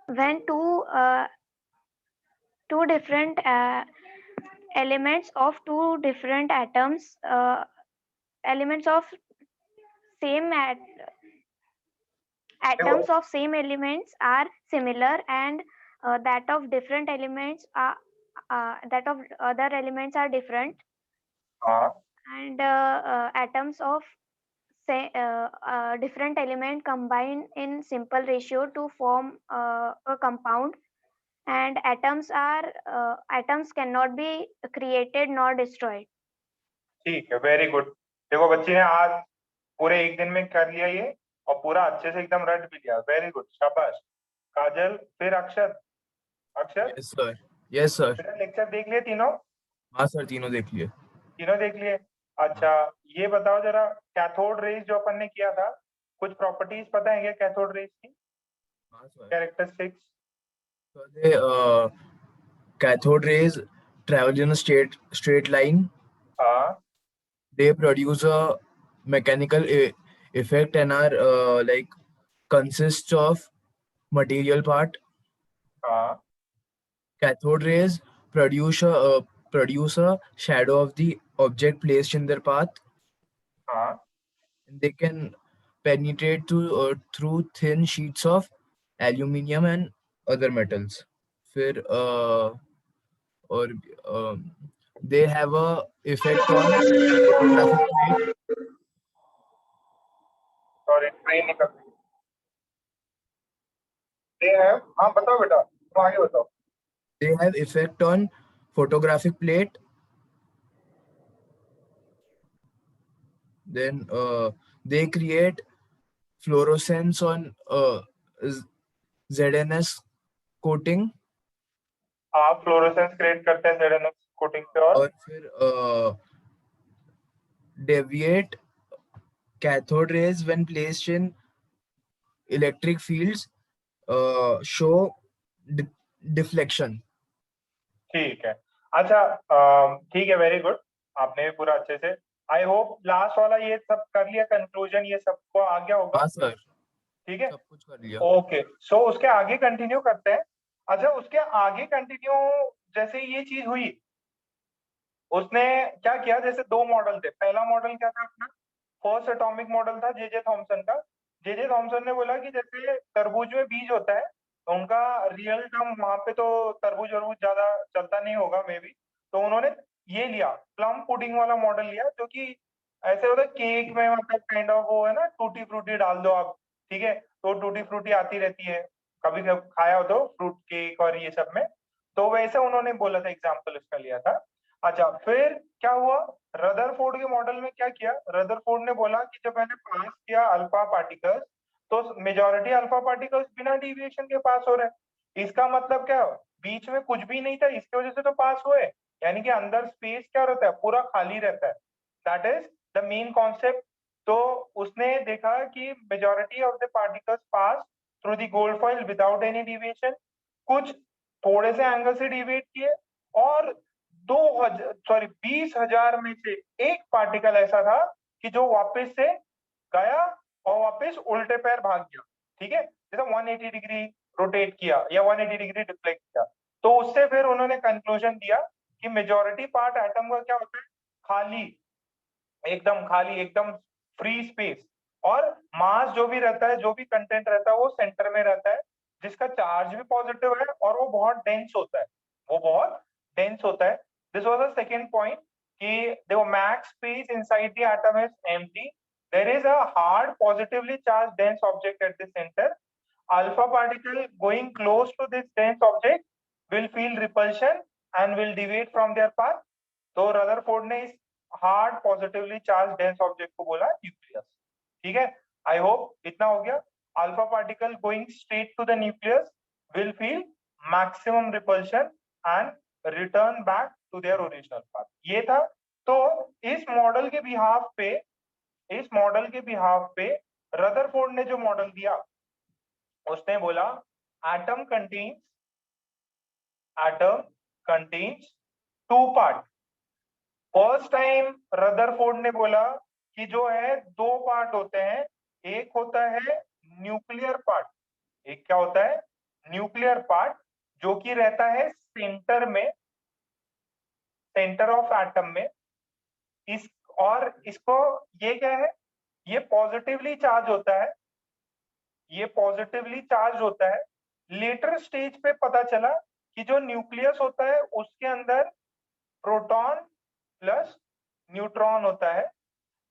when two different elements of two different atoms, elements of same atoms देखो of same elements are similar, and that of different elements are that of other elements are different, हाँ and atoms of say different element combine in simple ratio to form a compound, and atoms cannot be created nor destroyed. ठीक है, very good. देखो बच्ची ने आज पूरे एक दिन में कर लिया ये, और पूरा अच्छे से एकदम रट भी लिया। वेरी गुड, शाबाश। काजल, फिर अक्षर। अक्षर, यस सर। Yes sir. मेरा लेक्चर देख लिए तीनों? हाँ सर, तीनों देख लिए। तीनों देख लिए। अच्छा, ये बताओ जरा, कैथोड रेज जो अपन ने किया था, कुछ प्रॉपर्टीज पता है क्या कैथोड रेज की? हाँ sir. Characteristics. So cathode rays travel in a straight line. हाँ They produce a mechanical effect and are like consists of material part. हाँ Cathode rays produce a shadow of the object placed in their path. हाँ And they can penetrate through thin sheets of aluminium and other metals. फिर और they have a effect on photographic plate. Sorry, train निकल रही है। हाँ बताओ बेटा, तुम आगे बताओ। They have effect on photographic plate. Then they create fluorescence on ZNS coating. हाँ, फ्लोरोसेंस क्रिएट करते हैं ZNS कोटिंग से। और फिर deviate cathode rays when placed in electric fields show deflection. ठीक है। अच्छा, ठीक है, वेरी गुड। आपने भी पूरा अच्छे से, आई होप लास्ट वाला ये सब कर लिया, कंक्लूजन ये सबको आ गया होगा। हाँ सर, ठीक है, सब कुछ कर लिया। ओके। सो उसके आगे कंटिन्यू करते हैं। अच्छा, उसके आगे कंटिन्यू, जैसे ये चीज हुई, उसने क्या किया, जैसे दो मॉडल थे। पहला मॉडल क्या था अपना, फर्स्ट एटॉमिक मॉडल था जे जे थॉमसन का। जे जे थॉमसन ने बोला कि जैसे तरबूज में बीज होता है, तो उनका रियल टर्म वहां पे तो तरबूज वरबूज ज्यादा चलता नहीं होगा मे बी, तो उन्होंने ये लिया, प्लम पुडिंग वाला मॉडल लिया, जो कि ऐसे होता है केक में, मतलब काइंड ऑफ वो है ना, टूटी फ्रूटी डाल दो आप, ठीक है, तो टूटी फ्रूटी आती रहती है, कभी कभी खाया हो तो फ्रूट केक और ये सब में, तो वैसे उन्होंने बोला था, एग्जाम्पल इसका लिया था। अच्छा, फिर क्या हुआ, रदरफोर्ड के मॉडल में क्या किया, रदरफोर्ड ने बोला कि जब मैंने पास किया अल्फा पार्टिकल्स, तो मेजॉरिटी अल्फा पार्टिकल्स बिना डिविएशन के पास हो रहे हैं। इसका मतलब क्या, बीच में कुछ भी नहीं था, इसकी वजह से तो पास हुए, यानी कि अंदर स्पेस क्या रहता है, पूरा खाली रहता है। That is the main concept. तो उसने देखा कि majority of the particles pass through the gold foil without any deviation, कुछ थोड़े से एंगल से डिविएट किए, और 20,000 में से एक पार्टिकल ऐसा था कि जो वापस से गया और वापस उल्टे पैर भाग गया। ठीक है, जैसे 180 डिग्री रोटेट किया या 180 डिग्री डिफ्लेक्ट किया। तो उससे फिर उन्होंने कंक्लूजन दिया कि मेजॉरिटी पार्ट एटम का क्या होता है, खाली, एकदम खाली, एकदम फ्री स्पेस, और मास जो भी रहता है, जो भी कंटेंट रहता है, वो सेंटर में रहता है, जिसका चार्ज भी पॉजिटिव है, और वो बहुत डेंस होता है, वो बहुत डेंस होता है। This was the second point, कि देखो max space inside the atom is empty, there is a hard positively charge dense object at the centre, alpha particle going close to this dense object will feel repulsion and will deviate from their path। तो Rutherford ने इस hard positively charge dense object को बोला nucleus. ठीक है, I hope इतना हो गया। Alpha particle going straight to the nucleus will feel maximum repulsion and return back to their original path. ये था। तो इस मॉडल के बिहाफ पे, इस मॉडल के बिहाफ पे रदरफोर्ड ने जो मॉडल दिया, उसने बोला atom contains two part. First time Rutherford ने बोला कि जो है दो पार्ट होते हैं, एक होता है न्यूक्लियर पार्ट, एक क्या होता है, न्यूक्लियर पार्ट जो कि रहता है सेंटर में, सेंटर ऑफ एटम में। इस और इसको ये क्या है, ये पॉजिटिवली चार्ज होता है, ये पॉजिटिवली चार्ज होता है। लेटर स्टेज पे पता चला कि जो न्यूक्लियस होता है उसके अंदर प्रोटॉन प्लस न्यूट्रॉन होता है।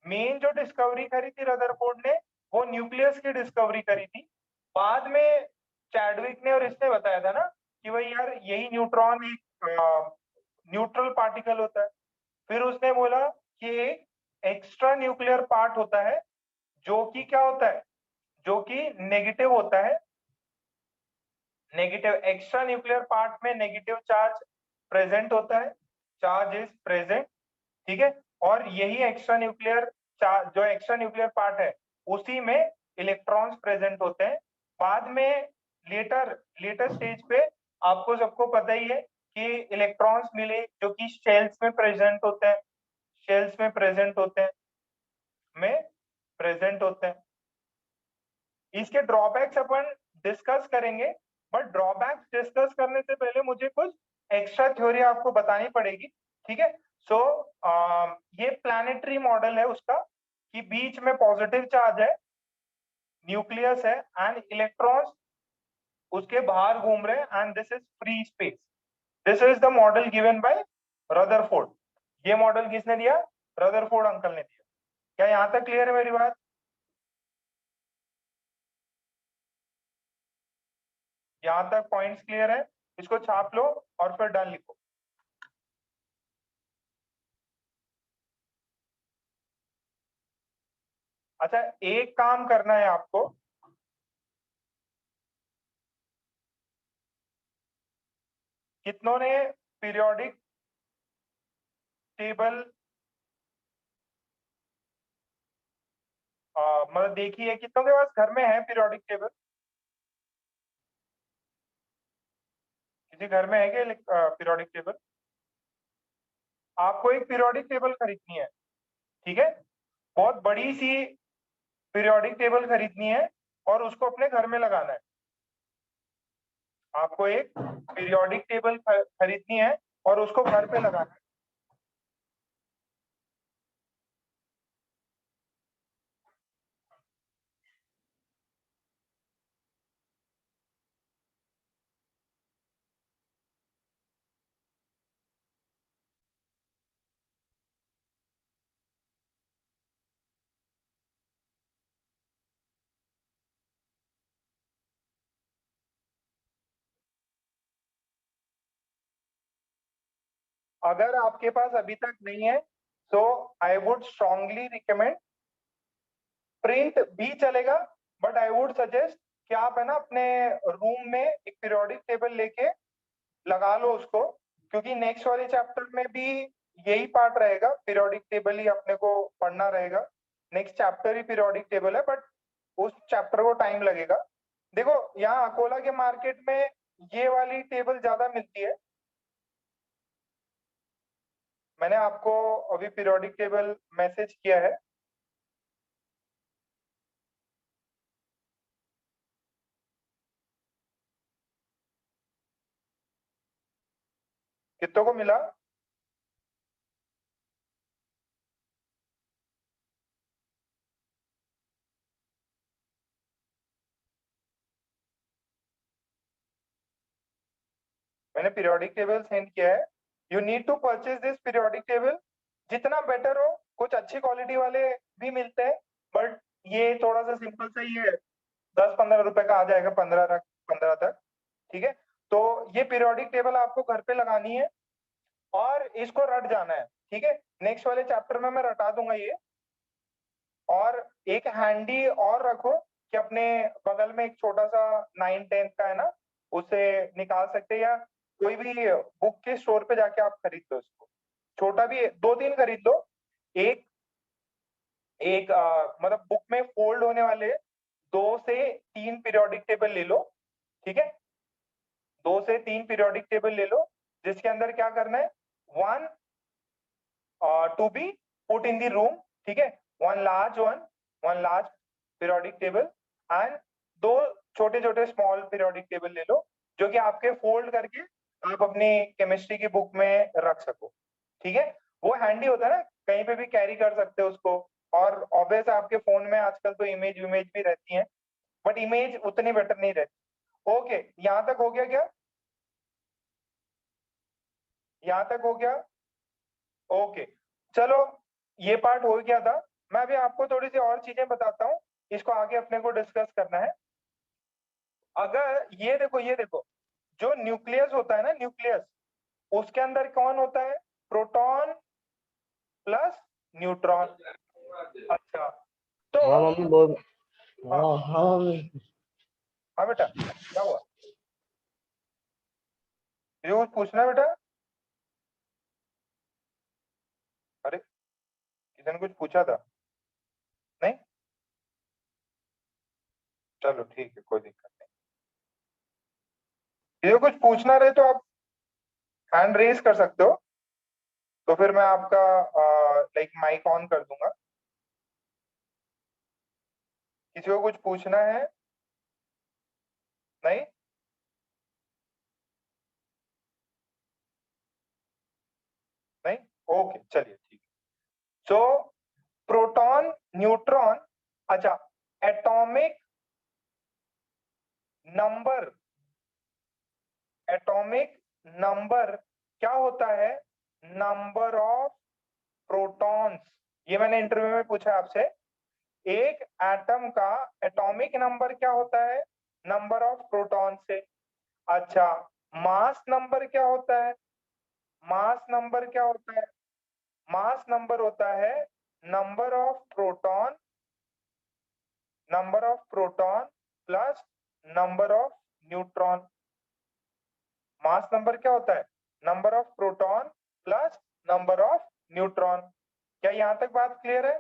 मेन जो डिस्कवरी करी थी रदरफोर्ड ने वो न्यूक्लियस की डिस्कवरी करी थी। बाद में चैडविक ने और इसने बताया था ना कि भाई यार यही न्यूट्रॉन एक न्यूट्रल पार्टिकल होता है। फिर उसने बोला कि एक एक्स्ट्रा न्यूक्लियर पार्ट होता है जो कि क्या होता है, जो कि नेगेटिव होता है। नेगेटिव, एक्स्ट्रा न्यूक्लियर पार्ट में नेगेटिव चार्ज प्रेजेंट होता है, चार्ज इज प्रेजेंट, ठीक है। और यही एक्स्ट्रा न्यूक्लियर चार्ज, जो एक्स्ट्रा न्यूक्लियर पार्ट है उसी में इलेक्ट्रॉन्स प्रेजेंट होते हैं। बाद में लेटर स्टेज पे आपको सबको पता ही है कि इलेक्ट्रॉन्स मिले जो कि शेल्स में प्रेजेंट होते हैं, शेल्स में प्रेजेंट होते हैं, में प्रेजेंट होते हैं। इसके ड्रॉबैक्स अपन डिस्कस करेंगे, बट ड्रॉबैक्स डिस्कस करने से पहले मुझे कुछ एक्स्ट्रा थ्योरी आपको बतानी पड़ेगी, ठीक है। सो ये प्लैनेटरी मॉडल है उसका कि बीच में पॉजिटिव चार्ज है, न्यूक्लियस है एंड इलेक्ट्रॉन्स उसके बाहर घूम रहे हैं and this is free space. This is the model given by Rutherford. ये मॉडल किसने दिया? रदरफोर्ड अंकल ने दिया। क्या यहां तक क्लियर है मेरी बात? यहां तक पॉइंट्स क्लियर है? इसको छाप लो और फिर डन लिखो। अच्छा, एक काम करना है आपको, कितनों ने पीरियोडिक टेबल मतलब देखी है? कितनों के पास घर में है पीरियोडिक टेबल? किसी घर में है क्या पीरियोडिक टेबल? आपको एक पीरियोडिक टेबल खरीदनी है, ठीक है। बहुत बड़ी सी पीरियोडिक टेबल खरीदनी है और उसको अपने घर में लगाना है। आपको एक पीरियोडिक टेबल खरीदनी है और उसको घर पे लगाना है। अगर आपके पास अभी तक नहीं है तो I would strongly recommend, print भी चलेगा, बट आई वुड सजेस्ट कि आप है ना अपने रूम में एक पीरियोडिक टेबल लेके लगा लो उसको, क्योंकि नेक्स्ट वाले चैप्टर में भी यही पार्ट रहेगा, पीरियोडिक टेबल ही अपने को पढ़ना रहेगा। नेक्स्ट चैप्टर ही पीरियोडिक टेबल है, बट उस चैप्टर को टाइम लगेगा। देखो यहाँ अकोला के मार्केट में ये वाली टेबल ज्यादा मिलती है। मैंने आपको अभी पीरियोडिक टेबल मैसेज किया है। कितनों को मिला? मैंने पीरियोडिक टेबल सेंड किया है। You need to purchase this periodic table. जितना बेटर हो, कुछ अच्छी क्वालिटी वाले भी मिलते हैं, बट ये थोड़ा सा सिंपल सा ही है, 10-15 रुपए का आ जाएगा, 15 तक, ठीक है। तो ये पीरियोडिक टेबल आपको घर पे लगानी है और इसको रट जाना है, ठीक है। नेक्स्ट वाले चैप्टर में मैं रटा दूंगा ये। और एक हैंडी और रखो कि अपने बगल में एक छोटा सा 9-10 का है ना, उसे निकाल सकते हैं, या कोई भी बुक के स्टोर पे जाके आप खरीद लो इसको। छोटा भी 2-3 खरीद लो। एक एक मतलब बुक में फोल्ड होने वाले 2 से 3 पीरियोडिक टेबल ले लो, ठीक है। 2 से 3 पीरियोडिक टेबल ले लो, जिसके अंदर क्या करना है, one to be put in the room, ठीक है। One large periodic table and दो छोटे छोटे स्मॉल पीरियोडिक टेबल ले लो जो कि आपके फोल्ड करके आप अपनी केमिस्ट्री की बुक में रख सको, ठीक है। वो हैंडी होता है ना, कहीं पे भी कैरी कर सकते हो उसको। और ऑब्वियस आपके फोन में आजकल तो इमेज भी रहती है, बट इमेज उतनी बेटर नहीं रहती। ओके, यहां तक हो गया क्या? यहां तक हो गया? ओके, चलो ये पार्ट हो गया था। मैं अभी आपको थोड़ी सी और चीजें बताता हूँ, इसको आगे अपने को डिस्कस करना है। अगर ये देखो जो न्यूक्लियस होता है ना, न्यूक्लियस, उसके अंदर कौन होता है? Proton plus neutron. अच्छा, तो हाँ मम्मी बोल। हाँ हाँ हाँ मम्मी। हाँ बेटा, क्या हुआ? ये कुछ पूछना है बेटा? अरे, किसी ने कुछ पूछा था? नहीं, चलो ठीक है, कोई दिक्कत नहीं। ये कुछ पूछना रहे तो आप हैंड रेज कर सकते हो, तो फिर मैं आपका लाइक माइक ऑन कर दूंगा। किसी को कुछ पूछना है? नहीं? नहीं? ओके, चलिए ठीक है। सो प्रोटॉन, न्यूट्रॉन, अच्छा, एटॉमिक नंबर, एटॉमिक नंबर क्या होता है? Number of protons. ये मैंने इंटरव्यू में पूछा आपसे, एक एटम का एटॉमिक नंबर क्या होता है? नंबर ऑफ प्रोटॉन से। अच्छा, मास नंबर क्या होता है? मास नंबर क्या होता है? मास नंबर होता है number of proton, number of proton plus number of neutron. Mass number क्या होता है? Number of proton plus number of neutron. क्या यहां तक बात क्लियर है?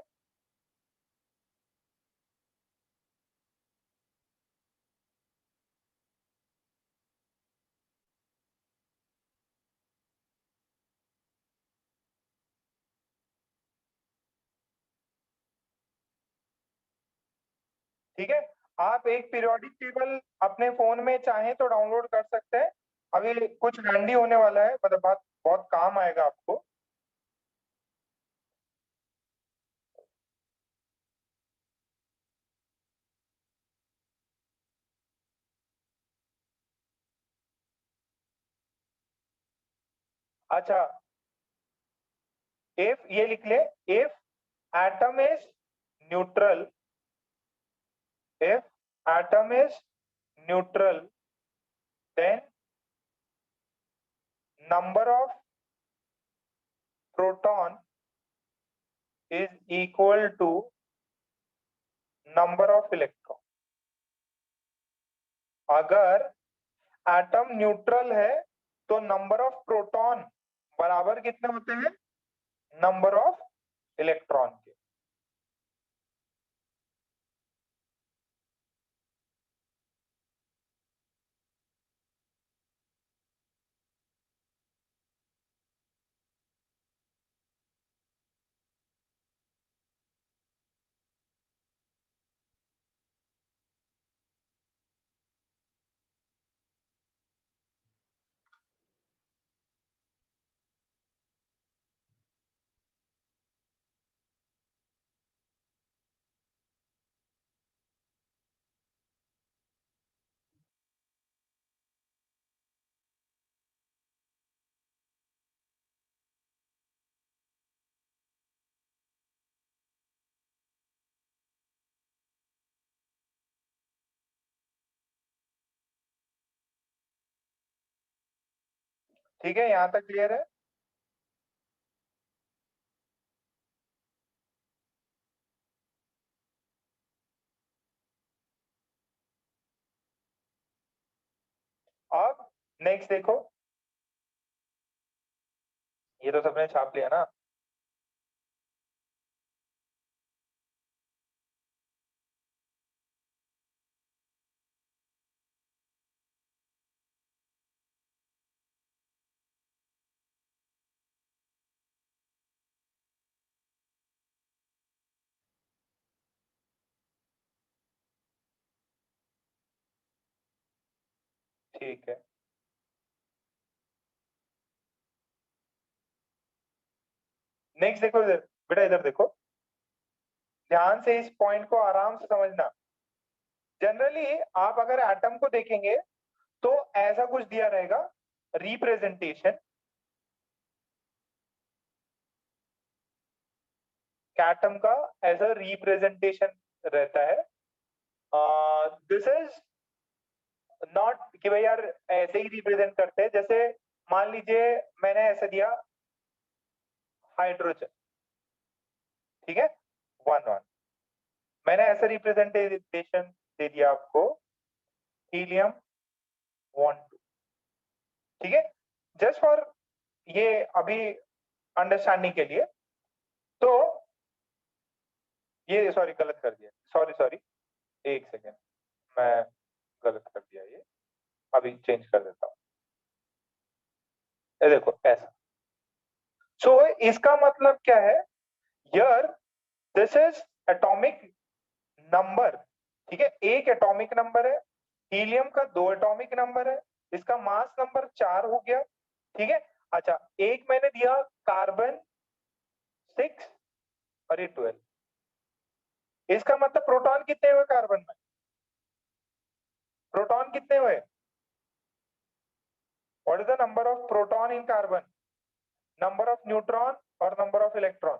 ठीक है, आप एक पीरियोडिक टेबल अपने फोन में चाहें तो डाउनलोड कर सकते हैं। अभी कुछ हैंडी होने वाला है, मतलब बहुत बहुत काम आएगा आपको। अच्छा, इफ ये लिख ले, if atom is neutral, if atom is neutral, then number of proton is equal to number of electron। अगर एटम न्यूट्रल है तो नंबर ऑफ प्रोटॉन बराबर कितने होते हैं? नंबर ऑफ इलेक्ट्रॉन के। ठीक है, यहां तक क्लियर है? अब नेक्स्ट देखो, ये तो सबने छाप लिया ना। ठीक है, नेक्स्ट देखो इधर बेटा, इधर देखो ध्यान से, इस पॉइंट को आराम से समझना। जनरली आप अगर एटम को देखेंगे तो ऐसा कुछ दिया रहेगा, रिप्रेजेंटेशन एटम का, ऐसा रिप्रेजेंटेशन रहता है। दिस इज नॉट कि भाई यार ऐसे ही रिप्रेजेंट करते हैं, जैसे मान लीजिए मैंने ऐसे दिया हाइड्रोजन, ठीक है, 1 1, मैंने ऐसा रिप्रेजेंटेशन दे दिया आपको हीलियम 1 2, ठीक है, जस्ट फॉर ये अभी अंडरस्टैंडिंग के लिए। तो ये सॉरी गलत कर दिया, सॉरी सॉरी, एक सेकेंड, मैं गलत कर दिया, ये अभी चेंज कर देता हूँ। ये देखो ऐसा, सो इसका मतलब क्या है, here this is atomic number, ठीक है, एक एटॉमिक नंबर है, हीलियम का 2 एटॉमिक नंबर है, इसका मास नंबर 4 हो गया, ठीक है। अच्छा, एक मैंने दिया कार्बन 6 और ये 12, इसका मतलब प्रोटॉन कितने हुए कार्बन में, प्रोटॉन कितने हुए, what is the number of proton in carbon, number of neutron और नंबर ऑफ इलेक्ट्रॉन,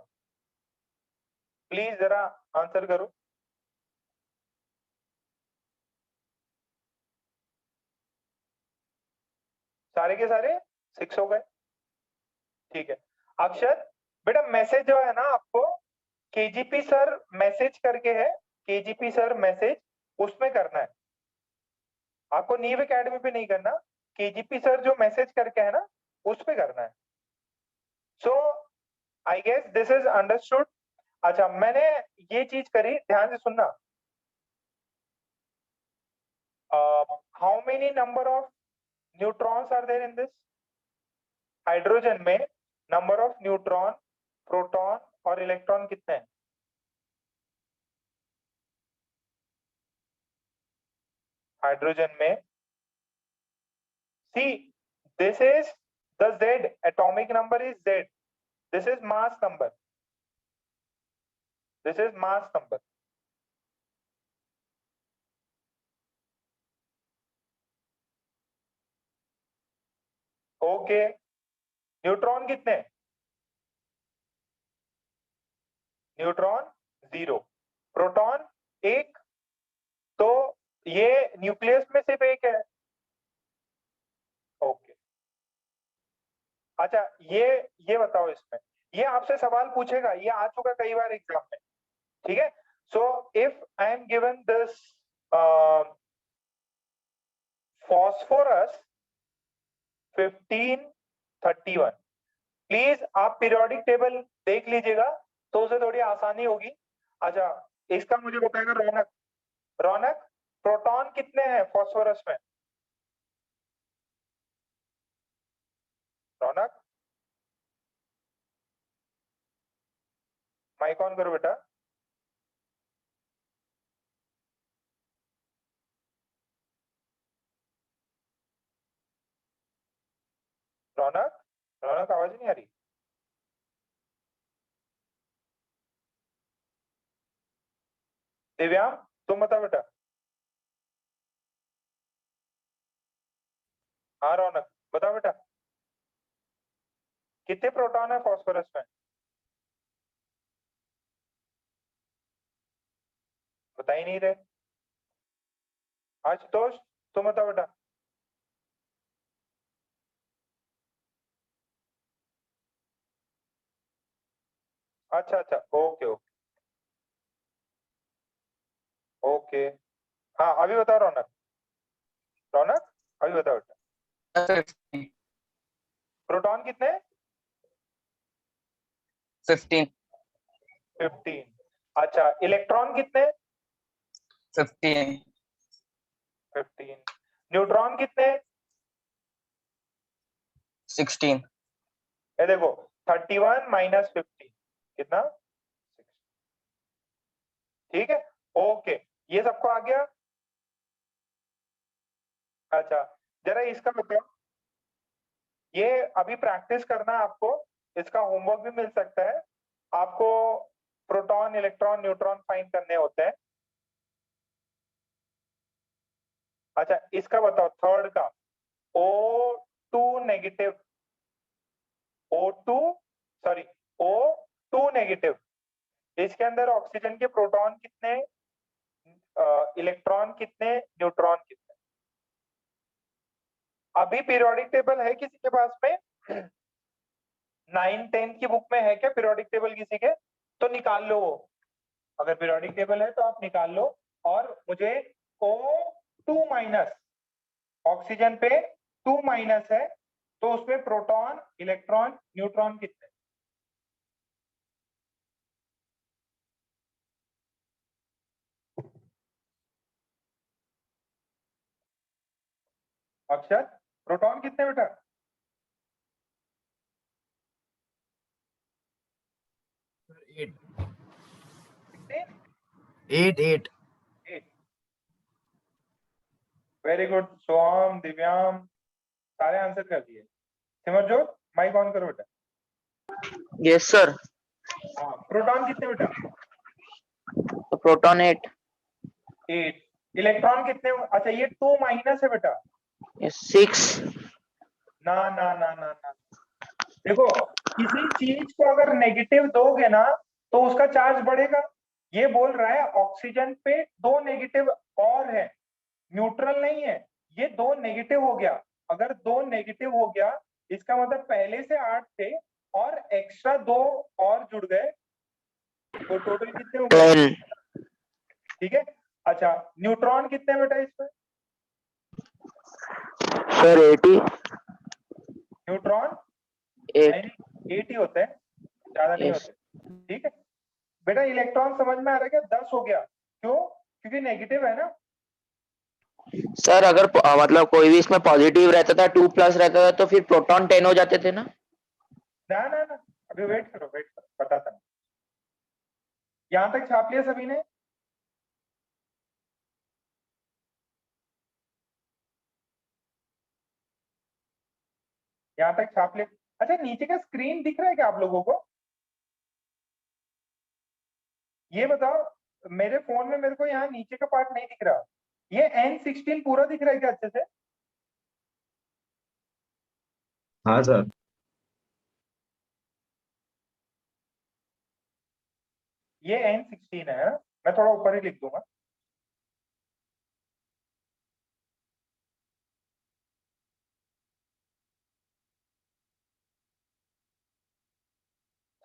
प्लीज जरा आंसर करो। सारे के सारे 6 हो गए, ठीक है। अक्षर बेटा मैसेज जो है ना आपको, केजीपी सर मैसेज करके है, केजीपी सर मैसेज, उसमें करना है आपको, नीव एकेडमी पे नहीं करना, केजीपी सर जो मैसेज करके है ना उस पे करना है। So I guess this is understood. अच्छा, मैंने ये चीज करी, ध्यान से सुनना, how many number of neutrons are there in this, hydrogen में नंबर ऑफ न्यूट्रॉन, प्रोटॉन और इलेक्ट्रॉन कितने हैं, हाइड्रोजन में, see this is the Z, atomic number is Z, this is mass number, this is mass number, okay. Neutron कितने, neutron 0, proton 1, तो ये nucleus में सिर्फ एक है, ओके। अच्छा, ये बताओ, इसमें ये आपसे सवाल पूछेगा, ये आ चुका कई बार एग्जाम में, ठीक है। So if I am given this phosphorus 1531, please आप पीरियोडिक टेबल देख लीजिएगा तो उसे थोड़ी आसानी होगी। अच्छा, इसका मुझे बताएगा रौनक, रौनक प्रोटॉन कितने हैं फॉस्फोरस में, रौनक माइक ऑन करो बेटा। रौनक, रौनक आवाज नहीं आ रही, दिव्यांग तुम बताओ बेटा। हाँ रौनक बताओ बेटा, कितने प्रोटॉन है फॉस्फोरस में, बता ही नहीं रहे। आशुतोष तुम बताओ बेटा। अच्छा अच्छा, ओके ओके ओके, हाँ अभी बताओ रौनक, रौनक अभी बताओ बेटा, प्रोटॉन कितने, 15 15, अच्छा इलेक्ट्रॉन कितने, 15 15, न्यूट्रॉन कितने, 16 ये देखो 31 माइनस 15 कितना, 6, ठीक है, ओके, ये सबको आ गया। अच्छा, जरा इसका बताओ, ये अभी प्रैक्टिस करना है आपको, इसका होमवर्क भी मिल सकता है आपको। प्रोटॉन, इलेक्ट्रॉन, न्यूट्रॉन फाइंड करने होते हैं। अच्छा इसका बताओ थर्ड का, O2 negative, O2 sorry O2 negative, इसके अंदर ऑक्सीजन के प्रोटॉन कितने, इलेक्ट्रॉन कितने, न्यूट्रॉन कितने? अभी पीरियोडिक टेबल है किसी के पास में? 9-10 की बुक में है क्या पीरियोडिक टेबल किसी के? तो निकाल लो वो, अगर पीरियोडिक टेबल है तो आप निकाल लो। और मुझे O2 माइनस, ऑक्सीजन पे 2 माइनस है, तो उसमें प्रोटॉन, इलेक्ट्रॉन, न्यूट्रॉन कितने? अक्षर, प्रोटॉन कितने बेटा? 8 कितने? 8 8। वेरी गुड सोहम, दिव्याम, सारे आंसर कर दिए। सिमरजोत माइक ऑन करो बेटा। Yes, sir. हाँ, प्रोटॉन कितने बेटा? So proton 8. 8। इलेक्ट्रॉन कितने? अच्छा ये 2 माइनस है बेटा। Yes, 6. ना ना ना ना ना, देखो किसी चीज को अगर नेगेटिव दोगे ना तो उसका चार्ज बढ़ेगा। ये बोल रहा है ऑक्सीजन पे 2 नेगेटिव और है, न्यूट्रल नहीं है, ये 2 नेगेटिव हो गया। अगर 2 नेगेटिव हो गया इसका मतलब पहले से 8 थे और एक्स्ट्रा 2 और जुड़ गए, तो टोटल कितने हो गए? 10. ठीक है। अच्छा न्यूट्रॉन कितने बेटा इसमें? Sir, 80. न्यूट्रॉन 8. 80 होते हैं, ज्यादा नहीं Yes. होते। ठीक है बेटा, इलेक्ट्रॉन समझ में आ रहा है क्या? 10 हो गया, क्यों? क्योंकि नेगेटिव है ना। सर अगर मतलब कोई भी इसमें पॉजिटिव रहता था, 2 प्लस रहता था, तो फिर प्रोटॉन 10 हो जाते थे ना? ना ना ना, अभी वेट करो बताता हूँ। यहां तक छाप लिया सभी ने? यहां तक छाप लिया? अच्छा नीचे का स्क्रीन दिख रहा है क्या आप लोगों को? ये बताओ, मेरे फोन में मेरे को यहाँ नीचे का पार्ट नहीं दिख रहा, ये N16 पूरा दिख रहा है क्या अच्छे से? हाँ सर। ये N16 है, मैं थोड़ा ऊपर ही लिख दूंगा।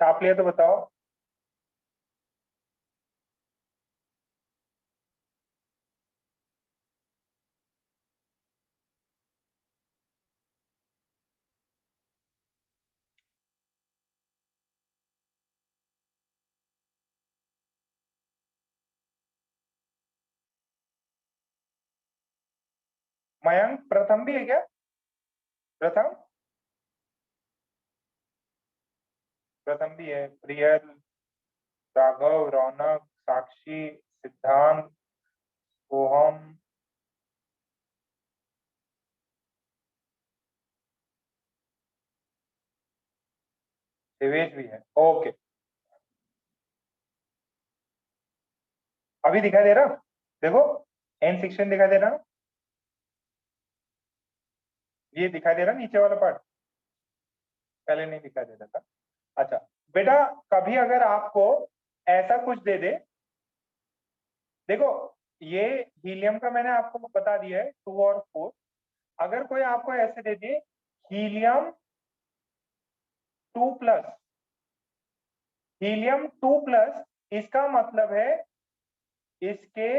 छाप लिया तो बताओ। मयंक प्रथम भी है क्या? प्रथम, प्रथम भी है, प्रियल, राघव, रौनक, साक्षी, सिद्धांत, सोहम, देवेश भी है। ओके, अभी दिखाई दे रहा? देखो N16 दिखाई दे रहा ना? ये दिखाई दे रहा नीचे वाला पार्ट, पहले नहीं दिखाई दे रहा था। अच्छा बेटा, कभी अगर आपको ऐसा कुछ दे दे, देखो ये हीलियम का मैंने आपको बता दिया है 2 और 4, अगर कोई आपको ऐसे दे दे हीलियम 2 प्लस, हीलियम 2 प्लस, इसका मतलब है इसके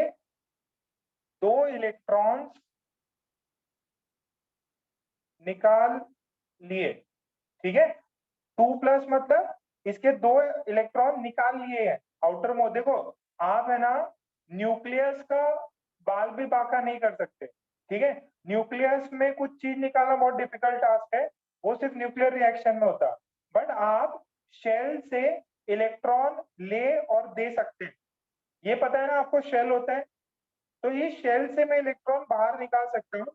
2 इलेक्ट्रॉन्स निकाल लिए। ठीक है, 2 प्लस मतलब इसके 2 इलेक्ट्रॉन निकाल लिए हैं आउटर मोड। देखो आप है ना न्यूक्लियस का बाल भी बांका नहीं कर सकते। ठीक है, न्यूक्लियस में कुछ चीज निकालना बहुत डिफिकल्ट टास्क है, वो सिर्फ न्यूक्लियर रिएक्शन में होता है। बट आप शेल से इलेक्ट्रॉन ले और दे सकते हैं, ये पता है ना आपको, शेल होता है, तो ये शेल से मैं इलेक्ट्रॉन बाहर निकाल सकता हूँ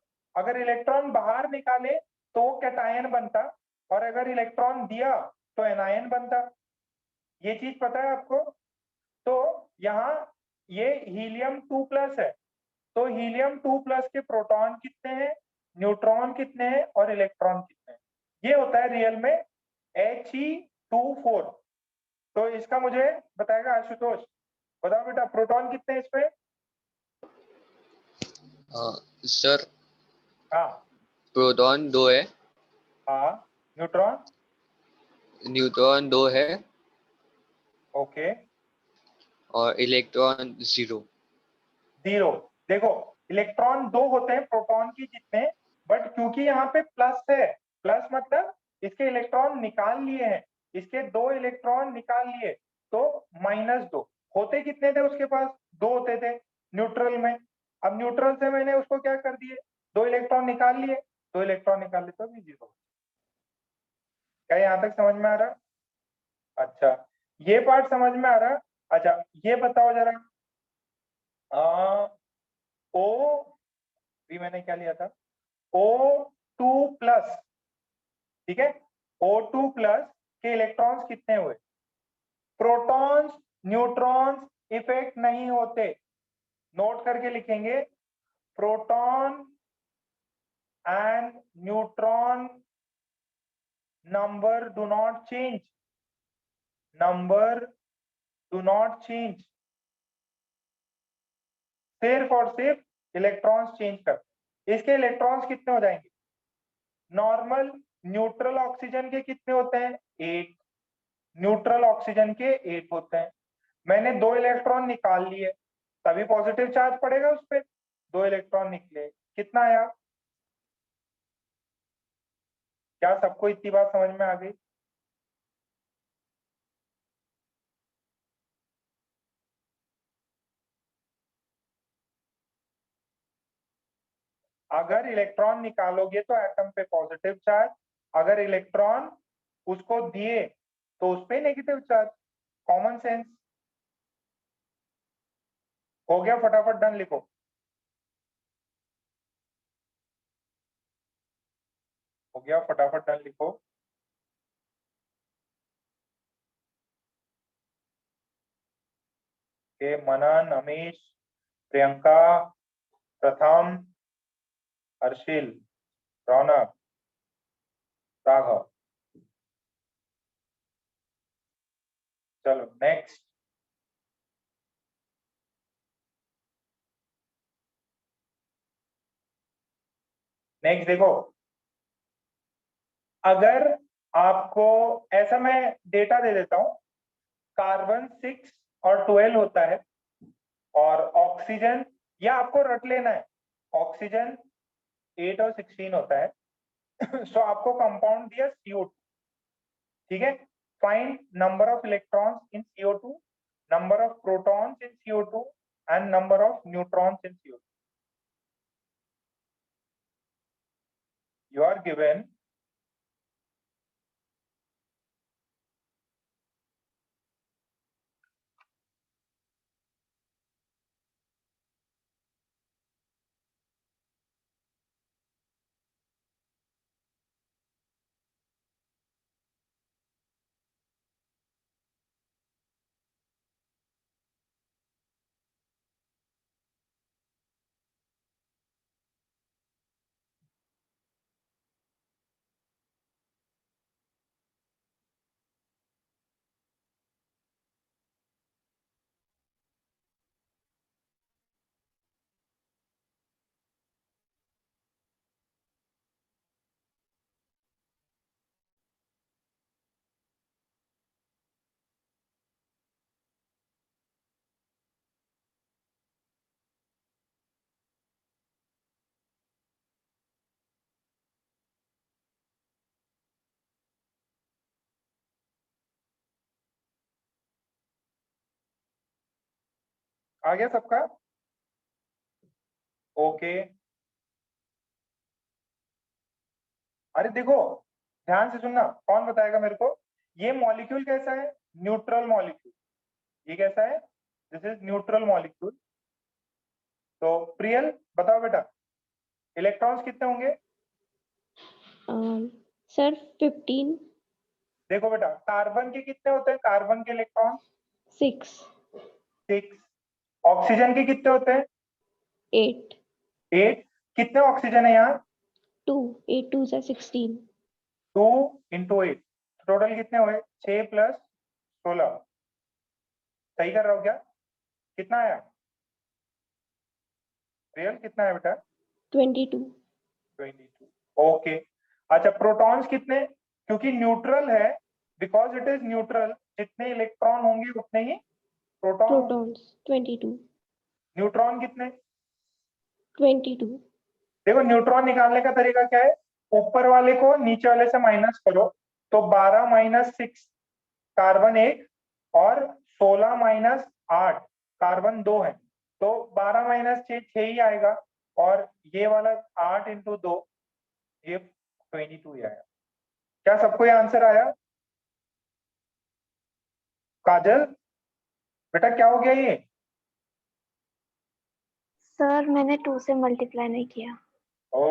अगर इलेक्ट्रॉन बाहर निकाले तो कैटायन बनता, और अगर इलेक्ट्रॉन दिया तो एनायन बनता। ये चीज पता है आपको? तो यहाँ ये हीलियम 2+ है, तो हीलियम 2+ के प्रोटॉन कितने हैं, न्यूट्रॉन कितने हैं और इलेक्ट्रॉन कितने हैं, ये होता है रियल में He2 4। तो इसका मुझे बताएगा आशुतोष। बताओ बेटा, प्रोटॉन कितने हैं इसमें? सर हाँ प्रोटॉन 2 है, हाँ। न्यूट्रॉन? न्यूट्रॉन 2 है ओके, और इलेक्ट्रॉन 0। 0। देखो, इलेक्ट्रॉन 2 होते हैं प्रोटॉन की जितने, बट क्योंकि यहाँ पे प्लस है, प्लस मतलब इसके इलेक्ट्रॉन निकाल लिए हैं, इसके 2 इलेक्ट्रॉन निकाल लिए, तो -2। होते कितने थे उसके पास? 2 होते थे न्यूट्रल में। अब न्यूट्रल से मैंने उसको क्या कर दिए, 2 इलेक्ट्रॉन निकाल लिए, 2 इलेक्ट्रॉन निकाल लिए तो भी 0। क्या यहाँ तक समझ में आ रहा? अच्छा, ये पार्ट समझ में आ रहा? अच्छा, ये बताओ जरा, ओ भी मैंने क्या लिया था, O2+, ठीक है, O2+ के इलेक्ट्रॉन्स कितने हुए? प्रोटॉन्स न्यूट्रॉन्स इफेक्ट नहीं होते, नोट करके लिखेंगे, proton and neutron number do not change, number do not change, सिर्फ और सिर्फ इलेक्ट्रॉन्स चेंज करते। इसके इलेक्ट्रॉन्स कितने हो जाएंगे? नॉर्मल न्यूट्रल ऑक्सीजन के कितने होते हैं? 8। न्यूट्रल ऑक्सीजन के 8 होते हैं। मैंने 2 इलेक्ट्रॉन निकाल लिए, तभी पॉजिटिव चार्ज पड़ेगा उस पर। 2 इलेक्ट्रॉन निकले, कितना आया? क्या सबको इतनी बात समझ में आ गई? अगर इलेक्ट्रॉन निकालोगे तो एटम पे पॉजिटिव चार्ज, अगर इलेक्ट्रॉन उसको दिए तो उस पे नेगेटिव चार्ज। कॉमन सेंस हो गया, फटाफट डन लिखो। हो गया, फटाफट डन लिखो। के मनन, अमीश, प्रियंका, प्रथम, हर्षिल, रौनक, राघव। चलो नेक्स्ट। नेक्स्ट देखो, अगर आपको ऐसा, मैं डेटा दे देता हूं, कार्बन 6 और 12 होता है, और ऑक्सीजन, या आपको रट लेना है, ऑक्सीजन 8 और 16 होता है। सो आपको कंपाउंड दिया CO2, ठीक है। Find number of electrons in CO2, number of protons in CO2 and number of neutrons in CO2। You are given आ गया सबका? ओके। अरे देखो, ध्यान से सुनना, कौन बताएगा मेरे को? ये मॉलिक्यूल कैसा है? Neutral molecule. ये कैसा है? This is neutral molecule. तो प्रियल बताओ बेटा, इलेक्ट्रॉन्स कितने होंगे? सर 15, देखो बेटा, कार्बन के कितने होते हैं? कार्बन के इलेक्ट्रॉन 6, 6। ऑक्सीजन के कितने होते हैं? 8, 8। कितने ऑक्सीजन है यहाँ? 2, 8 2 are 16, 2 × 8, टोटल कितने हुए? 6 + 16। सही कर रहा हो क्या? कितना आया रियल? कितना है बेटा? 22, 22। ओके। अच्छा, प्रोटॉन्स कितने? क्योंकि न्यूट्रल है, बिकॉज इट इज न्यूट्रल, जितने इलेक्ट्रॉन होंगे उतने ही प्रोटॉन होंगे। protons 22, न्यूट्रॉन कितने? 22, देखो, न्यूट्रॉन निकालने का तरीका क्या है? ऊपर वाले को नीचे वाले से माइनस करो, तो 12 - 6 कार्बन 1 और 16 - 8 कार्बन 2 है, तो 12 - 6 6 ही आएगा, और ये वाला 8 × 2 ये 22 ही आएगा। क्या सबको ये आंसर आया? काजल बेटा क्या हो गया ये? सर मैंने 2 से मल्टीप्लाई नहीं किया। ओ,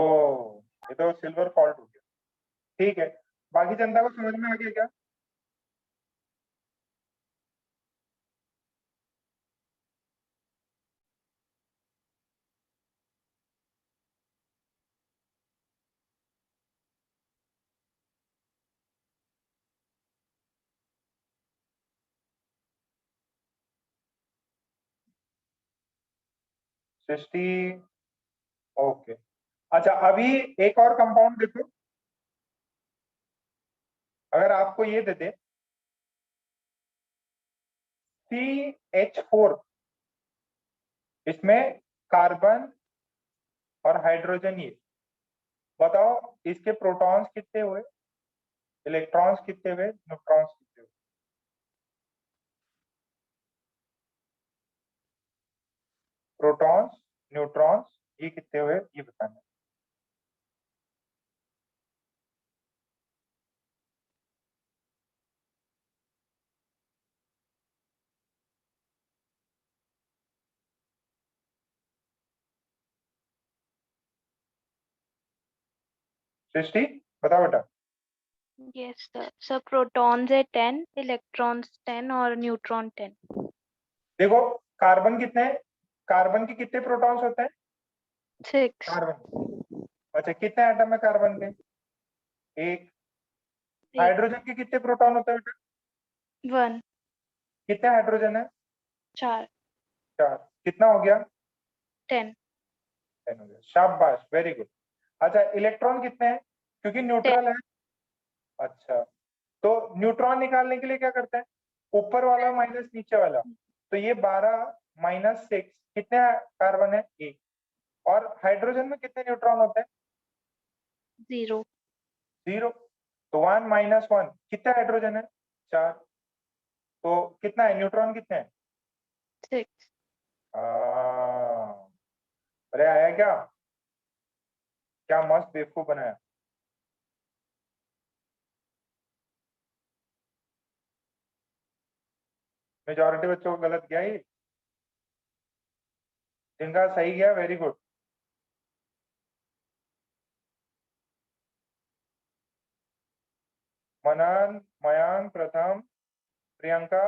ये तो सिल्वर फॉल्ट हो गया। ठीक है, बाकी जनता को समझ में आ गया क्या? सृष्टि, ओके। अच्छा, अभी एक और कंपाउंड देखो, अगर आपको ये दे दे CH4, इसमें कार्बन और हाइड्रोजन, ये बताओ इसके प्रोटॉन्स कितने हुए, इलेक्ट्रॉन्स कितने हुए, न्यूट्रॉन्स कितने हुए? प्रोटॉन्स, न्यूट्रॉन्स, ये कितने हुए ये बताना। सृष्टि बताओ बेटा। Yes sir. सर प्रोटॉन्स है 10, इलेक्ट्रॉन्स 10 और न्यूट्रॉन 10। देखो, कार्बन कितने हैं? कार्बन के कितने प्रोटॉन्स होते हैं? 6। कार्बन, अच्छा कितने एटम है कार्बन के? एक। हाइड्रोजन के कितने प्रोटॉन होते हैं बेटा? 1। कितने हाइड्रोजन है? 4। 4। कितना हो गया? 10। 10 हो गया, शाबाश, वेरी गुड। अच्छा, इलेक्ट्रॉन कितने हैं? क्योंकि न्यूट्रल है। अच्छा, तो न्यूट्रॉन निकालने के लिए क्या करते हैं? ऊपर वाला माइनस नीचे वाला, तो ये 12 - 6 कितने कार्बन है? 1। और हाइड्रोजन में कितने न्यूट्रॉन होते हैं? 0। 0। तो 1 - 1 कितने हाइड्रोजन है? 4। तो कितना है, न्यूट्रॉन कितने हैं? 6। अरे आया क्या? क्या मस्त बेवकूफ बनाया। मेजॉरिटी बच्चों को गलत गया ही, जिनका सही गया वेरी गुड। मनन, मयांक, प्रथम, प्रियंका,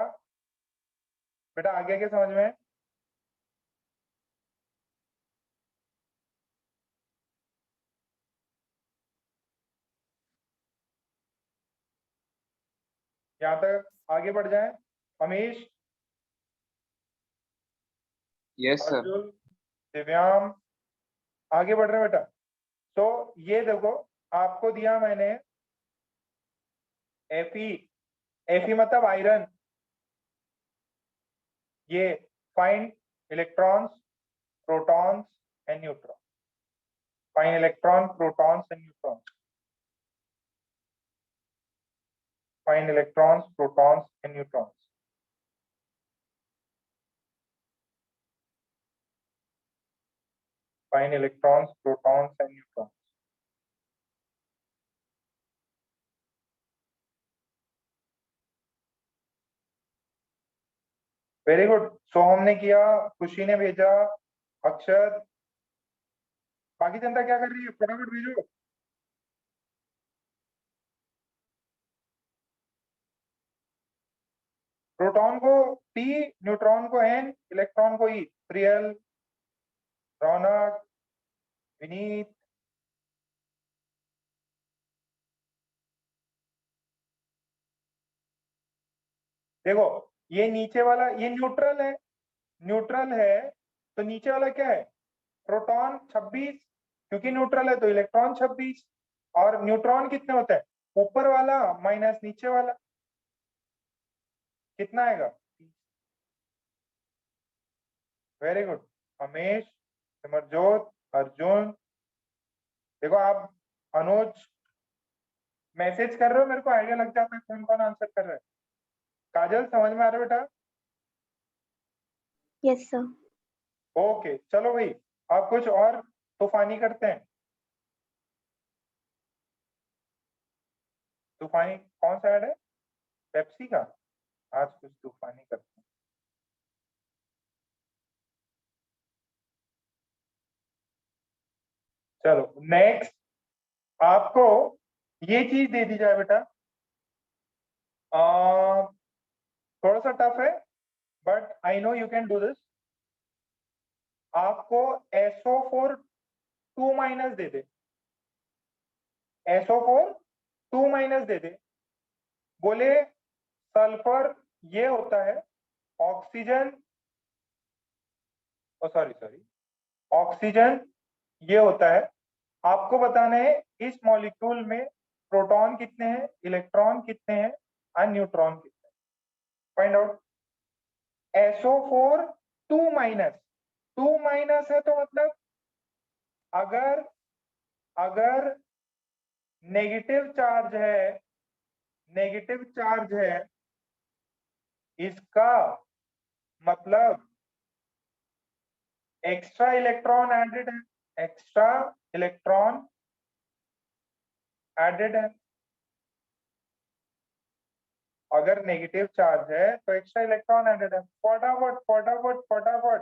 बेटा आगे के समझ में? यहाँ तक आगे बढ़ जाए। Amish, yes sir. अर्जुन, दिव्याम, आगे बढ़ रहे हैं बेटा। तो ये देखो, आपको दिया मैंने Fe मतलब आयरन, ये find electrons, protons and neutron, find electron, protons and neutron, find electrons, protons and neutrons. Find electrons, protons and neutrons. Very good. So हमने किया, खुशी ने भेजा, अक्षर, बाकी जनता क्या कर रही है, फटाफट भेजो। प्रोटॉन को P, न्यूट्रॉन को N, इलेक्ट्रॉन को E। प्रियल, रौनक, विनीत, देखो ये नीचे वाला ये न्यूट्रल है, न्यूट्रल है तो नीचे वाला क्या है, प्रोटॉन 26, क्योंकि न्यूट्रल है तो इलेक्ट्रॉन 26। और न्यूट्रॉन कितने होते हैं, ऊपर वाला माइनस नीचे वाला, कितना आएगा। वेरी गुड हमेश, सिमरजोत, अर्जुन। देखो आप अनुज मैसेज कर रहे हो, मेरे को आइडिया लग जाता है कौन कौन आंसर कर रहा है। काजल समझ में आ रहा है बेटा। Yes, sir. ओके चलो भाई, आप कुछ और तूफानी करते हैं। तूफानी कौन सा ऐड है, पेप्सी का। आज कुछ तूफानी करते हैं। चलो नेक्स्ट, आपको ये चीज दे दी जाए बेटा, थोड़ा सा टफ है but I know you can do this. आपको SO4 2- दे दे, SO4 2- दे दे, बोले सल्फर ये होता है, ऑक्सीजन, सॉरी ऑक्सीजन ये होता है। आपको बताना है इस मॉलिक्यूल में प्रोटॉन कितने हैं, इलेक्ट्रॉन कितने हैं और न्यूट्रॉन कितने हैं, फाइंड आउट। SO4 2- है तो मतलब अगर अगर नेगेटिव चार्ज है इसका मतलब एक्स्ट्रा इलेक्ट्रॉन एडेड है, एक्स्ट्रा इलेक्ट्रॉन एडेड है। अगर नेगेटिव चार्ज है तो एक्स्ट्रा इलेक्ट्रॉन एडेड है। फटाफट फटाफट फटाफट,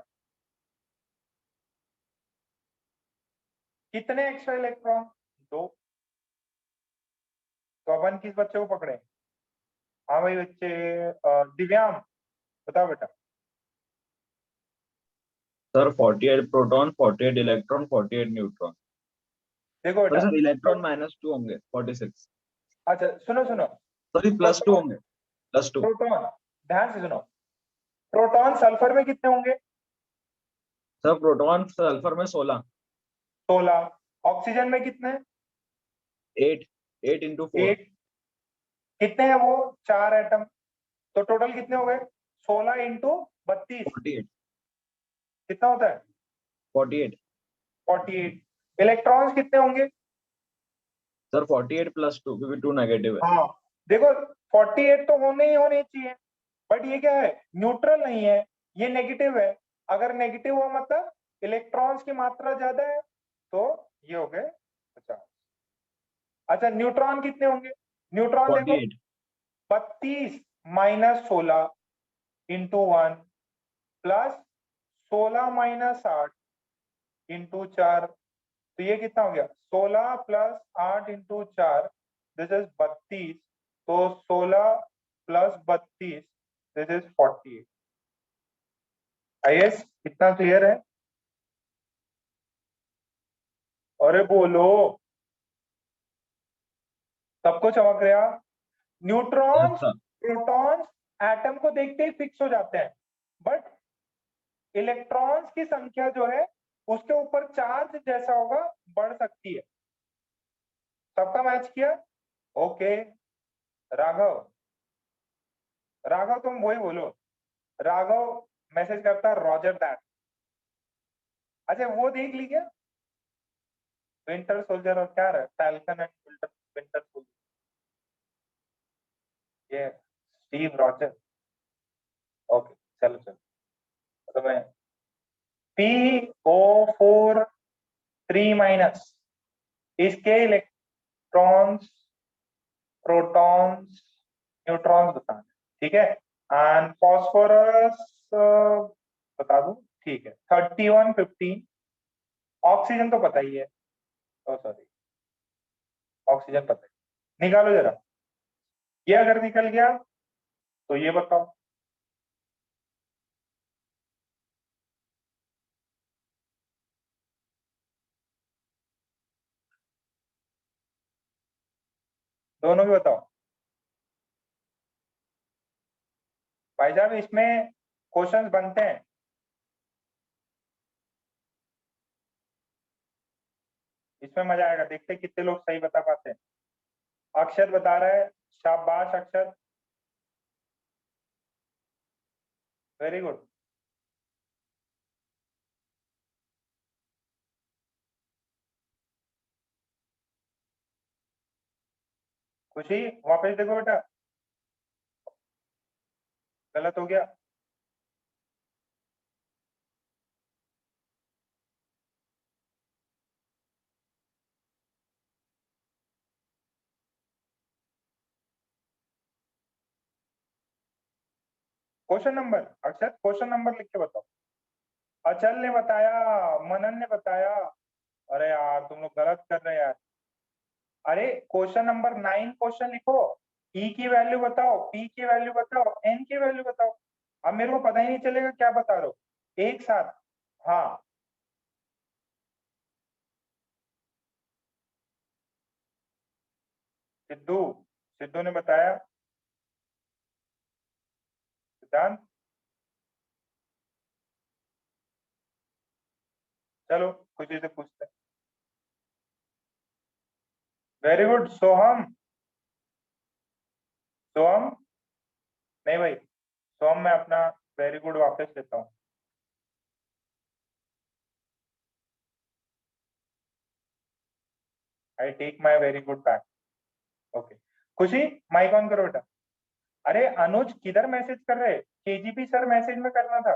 कितने एक्स्ट्रा इलेक्ट्रॉन, 2। तो अपन किस बच्चे को पकड़े, हाँ भाई बच्चे, दिव्यांग बताओ बेटा। Sir 48 proton, 48 electron, 48 neutron. देखो बेटा, सर इलेक्ट्रॉन -2 होंगे 46। अच्छा सुनो सुनो, सॉरी +2 होंगे, +2। प्रोटॉन, ध्यान से सुनो, प्रोटॉन सल्फर में कितने होंगे, सर प्रोटॉन सल्फर में 16। 16। ऑक्सीजन में कितने, 8 8 × 4 8। कितने हैं वो, 4 एटम, तो टोटल कितने हो गए, 16 × 32 48 कितना होता है, 48। 48। इलेक्ट्रॉन्स कितने होंगे, सर 48 +2 क्योंकि 2 नेगेटिव है। हाँ देखो 48 तो होने ही होने चाहिए, बट ये क्या है, न्यूट्रल नहीं है, ये नेगेटिव है। अगर नेगेटिव हुआ मतलब इलेक्ट्रॉन्स की मात्रा ज्यादा है, तो ये हो गए 50। अच्छा न्यूट्रॉन कितने होंगे, न्यूट्रॉन देखो 48 32 - 16 × 1 प्लस 16 - 8 × 4, तो ये कितना हो गया, 16 + 8 × 4 दिस इज 32, तो 16 + 32 दिस इज 48। आईएस कितना क्लियर है, अरे बोलो, सबको चमक रहा। न्यूट्रॉन्स सर प्रोटॉन्स एटम को देखते ही फिक्स हो जाते हैं, बट इलेक्ट्रॉन्स की संख्या जो है उसके ऊपर चार्ज जैसा होगा बढ़ सकती है। सबका मैच किया, ओके। राघव, राघव तुम वही बोलो, राघव मैसेज करता रॉजर दैट। अच्छा वो देख ली क्या, विंटर सोल्जर और क्या रहा, फैल्कन एंड विंटर सोल्जर, ये स्टीव रॉजर। ओके चलो चलो, तो मैं PO4 3- इसके इलेक्ट्रॉन्स, प्रोटॉन्स, न्यूट्रॉन्स बताना, ठीक है। एंड फॉस्फोरस बता दूं, ठीक है 31 15 ऑक्सीजन तो पता ही है, ओ सॉरी, ऑक्सीजन पता है, निकालो जरा। ये अगर निकल गया तो ये बताओ। दोनों भी बताओ भाई साहब, इसमें क्वेश्चंस बनते हैं। इसमें मजा आएगा, देखते हैं कितने लोग सही बता पाते हैं। अक्षत बता रहा है, शाबाश अक्षत, वेरी गुड। खुशी वापस देखो बेटा, गलत हो गया। क्वेश्चन नंबर, अक्षत क्वेश्चन नंबर लिख के बताओ। अचल ने बताया, मनन ने बताया। अरे यार तुम लोग गलत कर रहे हैं यार। अरे क्वेश्चन नंबर 9 क्वेश्चन लिखो, ई की वैल्यू बताओ, पी की वैल्यू बताओ, एन की वैल्यू बताओ। अब मेरे को पता ही नहीं चलेगा क्या बता रहे हो एक साथ। हाँ सिद्धू, सिद्धू ने बताया। सिद्धांत, चलो खुशी से पूछते हैं। वेरी गुड सोहम, सोहम नहीं भाई, सोहम मैं अपना वेरी गुड वापस लेता हूँ। I take my very good back. Okay Khushi, mike on करो बेटा। अरे अनुज किधर मैसेज कर रहे, केजीपी सर मैसेज में करना था।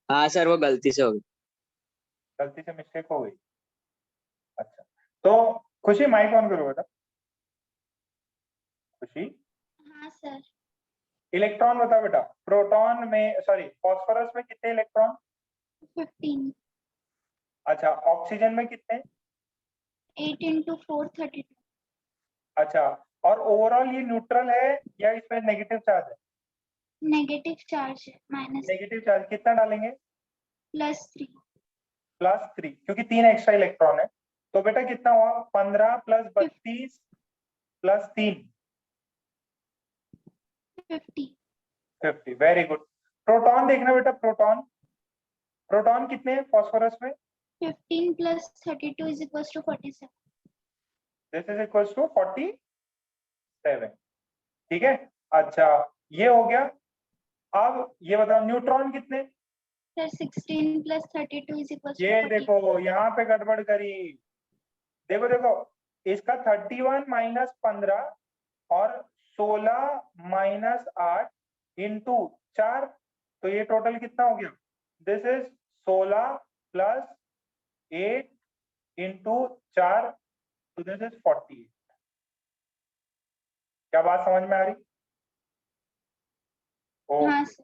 हाँ सर, वो गलती से हो गई। गलती से मिस्टेक हो गई। अच्छा तो खुशी माइक ऑन करो बेटा। खुशी, हाँ सर। इलेक्ट्रॉन बताओ बेटा, प्रोटॉन में सॉरी फास्फोरस में कितने इलेक्ट्रॉन? 15। अच्छा ऑक्सीजन में कितने? 8 into 4 32। अच्छा और ओवरऑल ये न्यूट्रल है या इसमें नेगेटिव चार्ज है? नेगेटिव चार्ज है, -। नेगेटिव चार्ज कितना डालेंगे? +3। +3 क्योंकि 3 एक्स्ट्रा इलेक्ट्रॉन है। तो बेटा कितना हुआ? 15 + 32 + 3 50। 50। Very good. प्रोटॉन देखना बेटा, प्रोटॉन, प्रोटॉन कितने हैं फास्फोरस में? 15 + 32 = 47। This is equals to 47। ठीक है। अच्छा ये हो गया। अब ये बताओ न्यूट्रॉन कितने? सर 16 + 32 = ये 40। देखो यहाँ पे गड़बड़ करी। देखो देखो, इसका 31 - 15 और 16 - 8 इंटू 4, तो ये टोटल कितना हो गया? दिस इज 16 + 8 इंटू 4, तो दिस इज 48। क्या बात समझ में आ रही? हाँ ओके सर।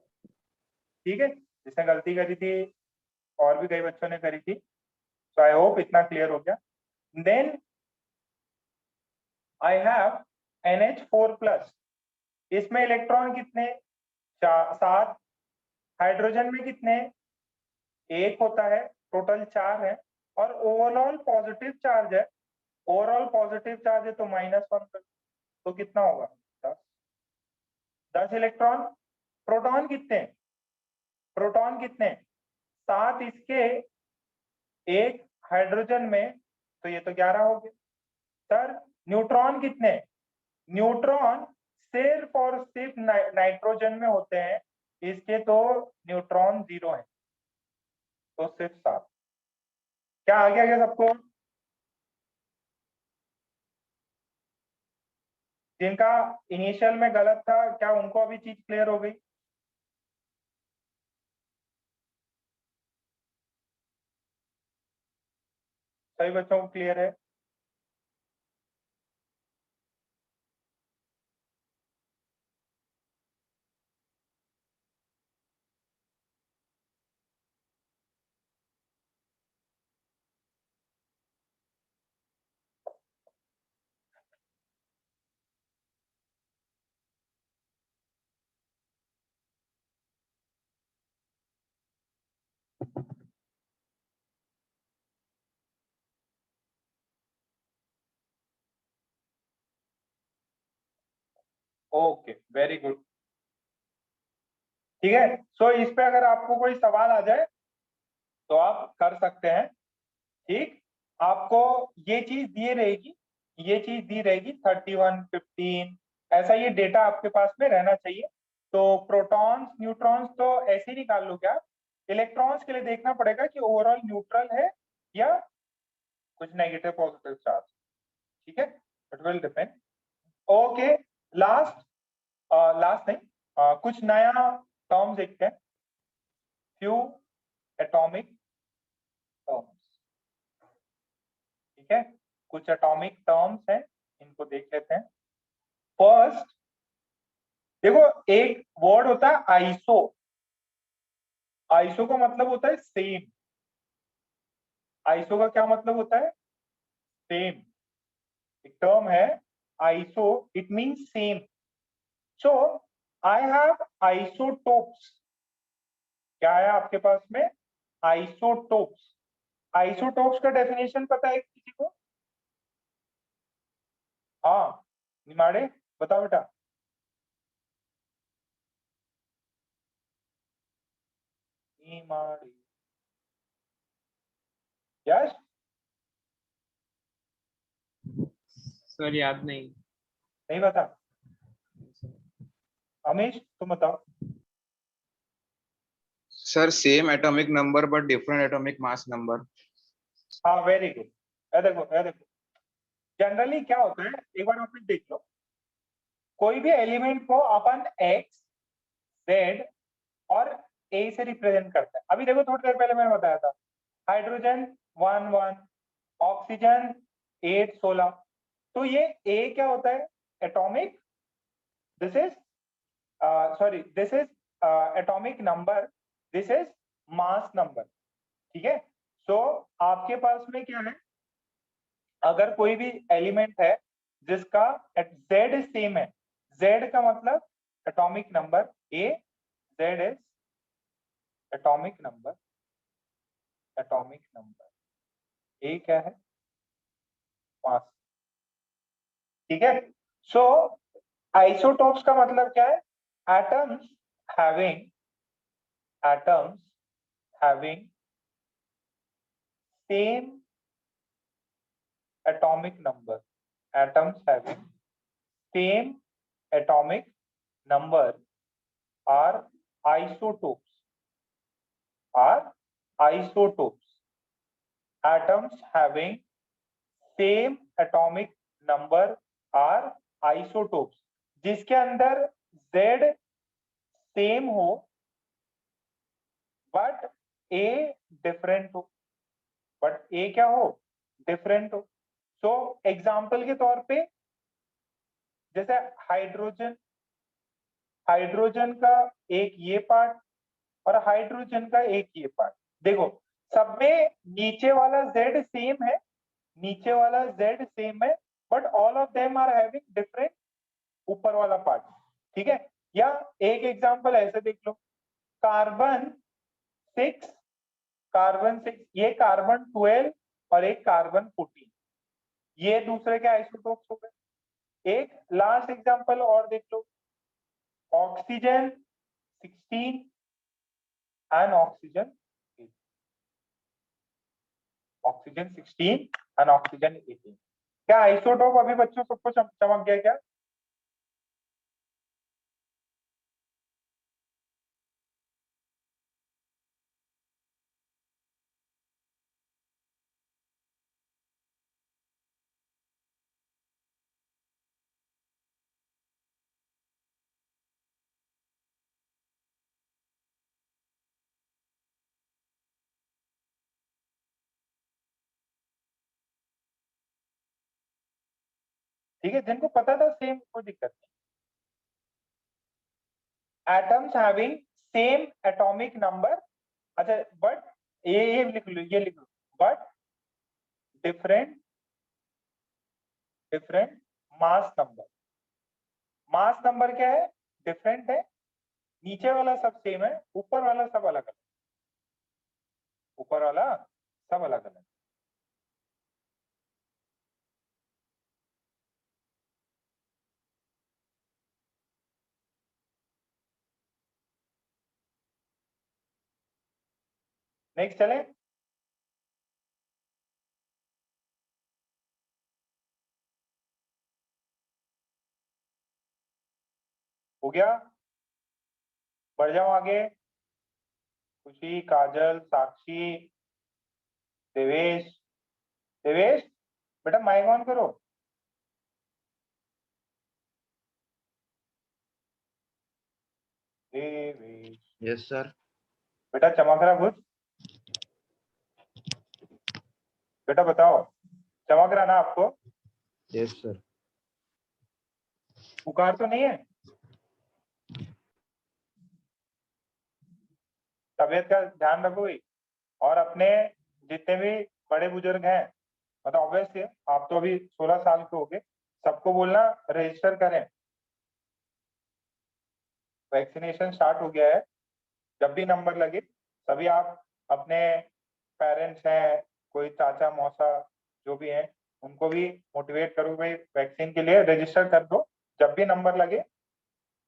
ठीक है, जिसने गलती करी थी और भी कई बच्चों ने करी थी, सो आई होप इतना क्लियर हो गया। देन आई हैव NH4+, इसमें इलेक्ट्रॉन कितने? 7। हाइड्रोजन में कितने? 1 होता है, टोटल 4 है। और ओवरऑल पॉजिटिव चार्ज है, ओवरऑल पॉजिटिव चार्ज है तो -1, तो कितना होगा? 10। 10 इलेक्ट्रॉन। प्रोटॉन कितने? प्रोटॉन कितने? 7 इसके, 1 हाइड्रोजन में, तो ये तो 11 हो गए। सर न्यूट्रॉन कितने? न्यूट्रॉन सिर्फ और सिर्फ नाइट्रोजन में होते हैं, इसके तो न्यूट्रॉन 0 है, तो सिर्फ 7। क्या आ गया क्या सबको? जिनका इनिशियल में गलत था, क्या उनको अभी चीज क्लियर हो गई? सभी बच्चों को क्लियर है? Okay, very good. ठीक है, सो इस पे अगर आपको कोई सवाल आ जाए तो आप कर सकते हैं। ठीक, आपको ये चीज दी रहेगी, ये चीज दी रहेगी 31, 15, ऐसा ये डेटा आपके पास में रहना चाहिए। तो प्रोटॉन्स न्यूट्रॉन्स तो ऐसे ही निकाल लो क्या, इलेक्ट्रॉन्स के लिए देखना पड़ेगा कि ओवरऑल न्यूट्रल है या कुछ नेगेटिव पॉजिटिव चार्ज। ठीक है, it will depend. Okay, last last नहीं, कुछ नया टर्म्स देखते हैं, फ्यू एटॉमिक टर्म्स। ठीक है, कुछ एटॉमिक टर्म्स हैं, इनको देख लेते हैं। फर्स्ट देखो, एक वर्ड होता है आइसो। आइसो का मतलब होता है सेम। आइसो का क्या मतलब होता है? सेम। एक टर्म है iso, it means same. So I have isotopes. क्या है आपके पास में? आइसोटोप्स। आइसोटोप्स का डेफिनेशन पता है किसी को? हाँ, निमाड़े बताओ बेटा। निमाड़े, यस। सर याद नहीं। नहीं बता, अमीश तुम बताओ। Sir same atomic number but different atomic mass number. हाँ, वेरी गुड। ये देखो, ये देखो, जनरली क्या होता है, एक बार आप देख लो, कोई भी एलिमेंट को अपन एक्स, जेड और ए से रिप्रेजेंट करते हैं। अभी देखो, थोड़ी देर पहले मैंने बताया था, हाइड्रोजन 1 1, ऑक्सीजन 8 16। तो ये ए क्या होता है? Atomic, this is sorry, this is atomic number, this is mass number. ठीक है, सो आपके पास में क्या है, अगर कोई भी एलिमेंट है जिसका जेड सेम है, जेड का मतलब atomic number A, Z is atomic number, atomic number A क्या है? मास। ठीक है, सो आइसोटोप्स का मतलब क्या है? Atoms having, atoms having same atomic number, atoms having same atomic number are isotopes, are isotopes. Atoms having same atomic number are isotopes. जिसके अंदर Z सेम हो बट A डिफरेंट हो, बट A क्या हो? डिफरेंट हो। So example के तौर पे, जैसे हाइड्रोजन, हाइड्रोजन का एक ये पार्ट और हाइड्रोजन का एक ये पार्ट। देखो, सब में नीचे वाला Z सेम है, नीचे वाला Z सेम है, but all of them are having different ऊपर वाला पार्ट। ठीक है, या एक एग्जांपल ऐसे देख लो, कार्बन 6, कार्बन 6, ये कार्बन 12 और एक कार्बन 14, ये दूसरे के आइसोटोप्स हो गए। एक लास्ट एग्जांपल और देख लो, oxygen 16 and oxygen 18, oxygen 16 and oxygen 18। क्या आइसोटोप अभी बच्चों सबको चमक गया क्या? ठीक है, जिनको पता था सेम, कोई दिक्कत नहीं। Atoms having same atomic number, अच्छा, बट ये लिख लो, ये लिख लो, but different, different mass number. Mass number क्या है? डिफरेंट है। नीचे वाला सब सेम है, ऊपर वाला सब अलग अलग, ऊपर वाला सब अलग अलग। नेक्स्ट चलें। हो गया, बढ़ जाओ आगे। खुशी, काजल, साक्षी, देवेश। देवेश बेटा माइक ऑन करो। Devesh Yes, sir. बेटा चमक रहा कुछ? बेटा बताओ, चमक रहा ना आपको? Yes, sir. बुखार तो नहीं है? तबीयत का ध्यान रखो भाई। और अपने जितने भी बड़े बुजुर्ग हैं, मतलब ऑब्वियसली आप तो अभी 16 साल के हो गए, सबको बोलना रजिस्टर करें। वैक्सीनेशन स्टार्ट हो गया है। जब भी नंबर लगे सभी आप अपने पेरेंट्स हैं, कोई चाचा मौसा जो भी हैं, उनको भी मोटिवेट करो भाई वैक्सीन के लिए रजिस्टर कर दो। जब भी नंबर लगे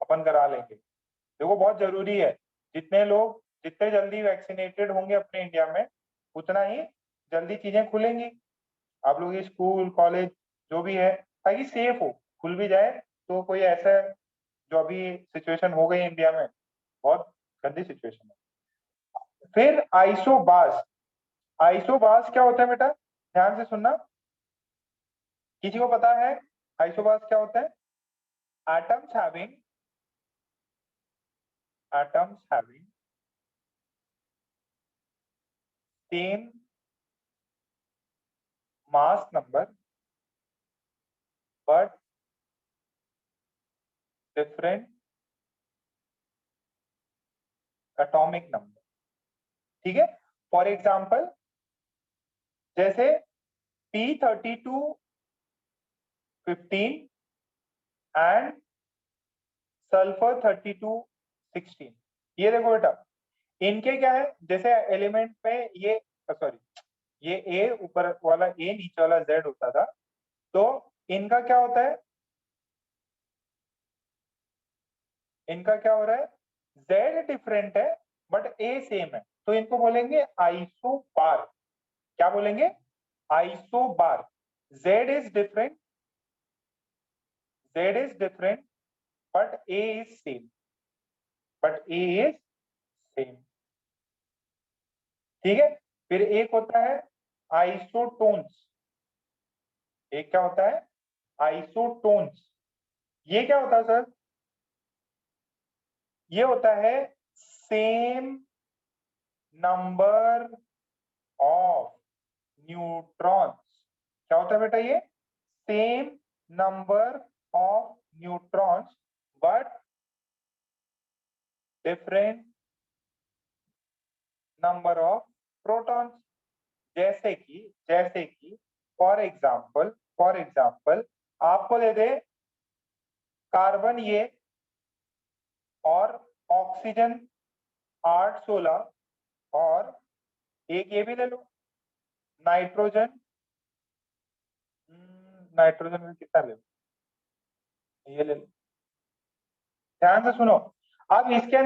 अपन करा लेंगे। देखो बहुत जरूरी है, जितने जल्दी वैक्सीनेटेड होंगे अपने इंडिया में, उतना ही जल्दी चीजें खुलेंगी। आप लोग स्कूल कॉलेज जो भी है, ताकि सेफ हो, खुल भी जाए तो कोई ऐसा जो अभी सिचुएशन हो गई इंडिया में, बहुत गंदी सिचुएशन है। फिर आइसोबास। आइसोबास क्या होता है बेटा? ध्यान से सुनना। किसी को पता है आइसोबास क्या होता है? atoms having same mass number but different atomic number। ठीक है, फॉर एग्जाम्पल जैसे P32 15 एंड सल्फर 32 16। ये देखो बेटा, इनके क्या है, जैसे एलिमेंट में ये ये ए ऊपर वाला ए नीचे वाला जेड होता था, तो इनका क्या होता है, इनका क्या हो रहा है, जेड डिफरेंट है बट ए सेम है, तो इनको बोलेंगे आइसोबार। क्या बोलेंगे? Isobar. Z is different but A is same, ठीक है। फिर एक होता है आइसोटोन्स। एक क्या होता है? आइसोटोन्स। ये क्या होता है सर? ये होता है सेम नंबर ऑफ न्यूट्रॉन्स। क्या होता है बेटा? ये same number of neutrons but different number of protons. जैसे कि फॉर एग्जाम्पल आपको दे दे कार्बन ये और ऑक्सीजन 8 16 और एक ये भी ले लो नाइट्रोजन में कितना ले लो, ये ले लो। ध्यान से सुनो, अब इसके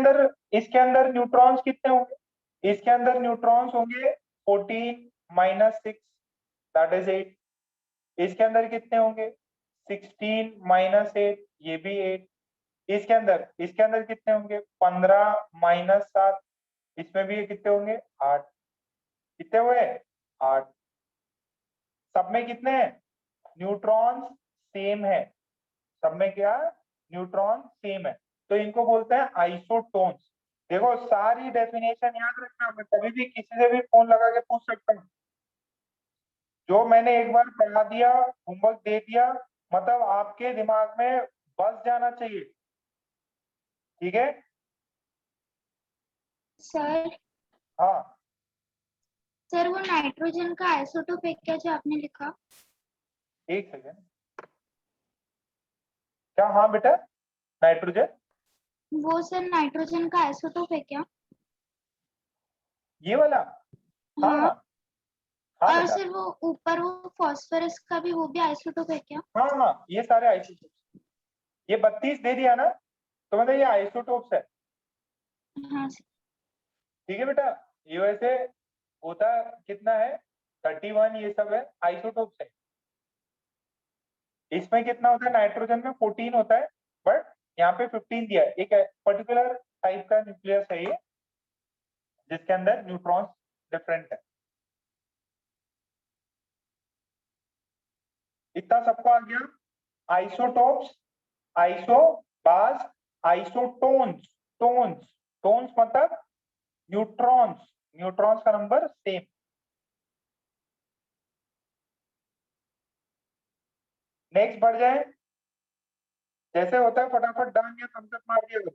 अंदर न्यूट्रॉन्स कितने होंगे? इसके अंदर न्यूट्रॉन्स होंगे 14 - 6 दैट इज 8। इसके अंदर कितने होंगे? 16 - 8 ये भी 8। इसके अंदर कितने होंगे? 15 - 7 इसमें भी कितने होंगे? 8। कितने हुए? 8। सब में कितने हैं? न्यूट्रॉन्स सेम है, सब में क्या? न्यूट्रॉन सेम है, तो इनको बोलते हैं आइसोटोन्स। देखो सारी डेफिनेशन याद रखना, मैं कभी भी किसी से भी फोन लगा के पूछ सकता हूँ। जो मैंने एक बार पढ़ा दिया, होमवर्क दे दिया, मतलब आपके दिमाग में बस जाना चाहिए, ठीक है? सर हाँ सर वो नाइट्रोजन का आइसोटोप है क्या जो आपने लिखा? एक सेकेंड। क्या? हाँ बेटा, नाइट्रोजन वो सर नाइट्रोजन का आइसोटोप है क्या? ये वाला? हाँ हाँ और बेटा। सर वो ऊपर वो फास्फोरस का भी वो भी आइसोटोप है क्या? हाँ ये सारे आइसोटोप्स। ये 32 दे दिया ना, तो मतलब ये आइसोटोप्स है। हाँ सर। ठीक है बेटा, ये वैसे होता कितना है 31, ये सब है आइसोटोप्स है। इसमें कितना होता है, नाइट्रोजन में 14 होता है, बट यहाँ पे 15 दिया है। एक पर्टिकुलर टाइप का न्यूक्लियस है ये, जिसके अंदर न्यूट्रॉन्स डिफरेंट है। इतना सबको आ गया। आइसोटोप्स, आइसोबार्स, आइसोटोन्स, टोन्स मतलब न्यूट्रॉन्स, न्यूट्रॉन्स का नंबर सेम। नेक्स्ट बढ़ जाए, जैसे होता है फटाफट डन या थम्स अप मार दिया करो।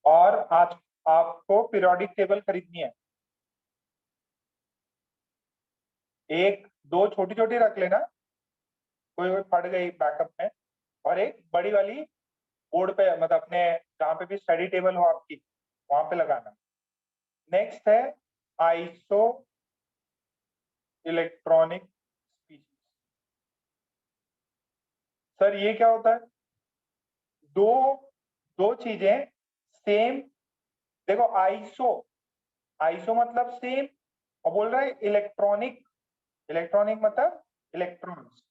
और आज आपको पीरियोडिक टेबल खरीदनी है, एक दो छोटी छोटी रख लेना, कोई फट गई बैकअप में, और एक बड़ी वाली बोर्ड पे, मतलब अपने जहाँ पे भी स्टडी टेबल हो आपकी वहां पे लगाना। नेक्स्ट है आइसो इलेक्ट्रॉनिक स्पीशीज। सर ये क्या होता है? दो चीजें सेम, देखो आइसो मतलब सेम, और बोल रहा है इलेक्ट्रॉनिक, इलेक्ट्रॉनिक मतलब इलेक्ट्रॉन्स।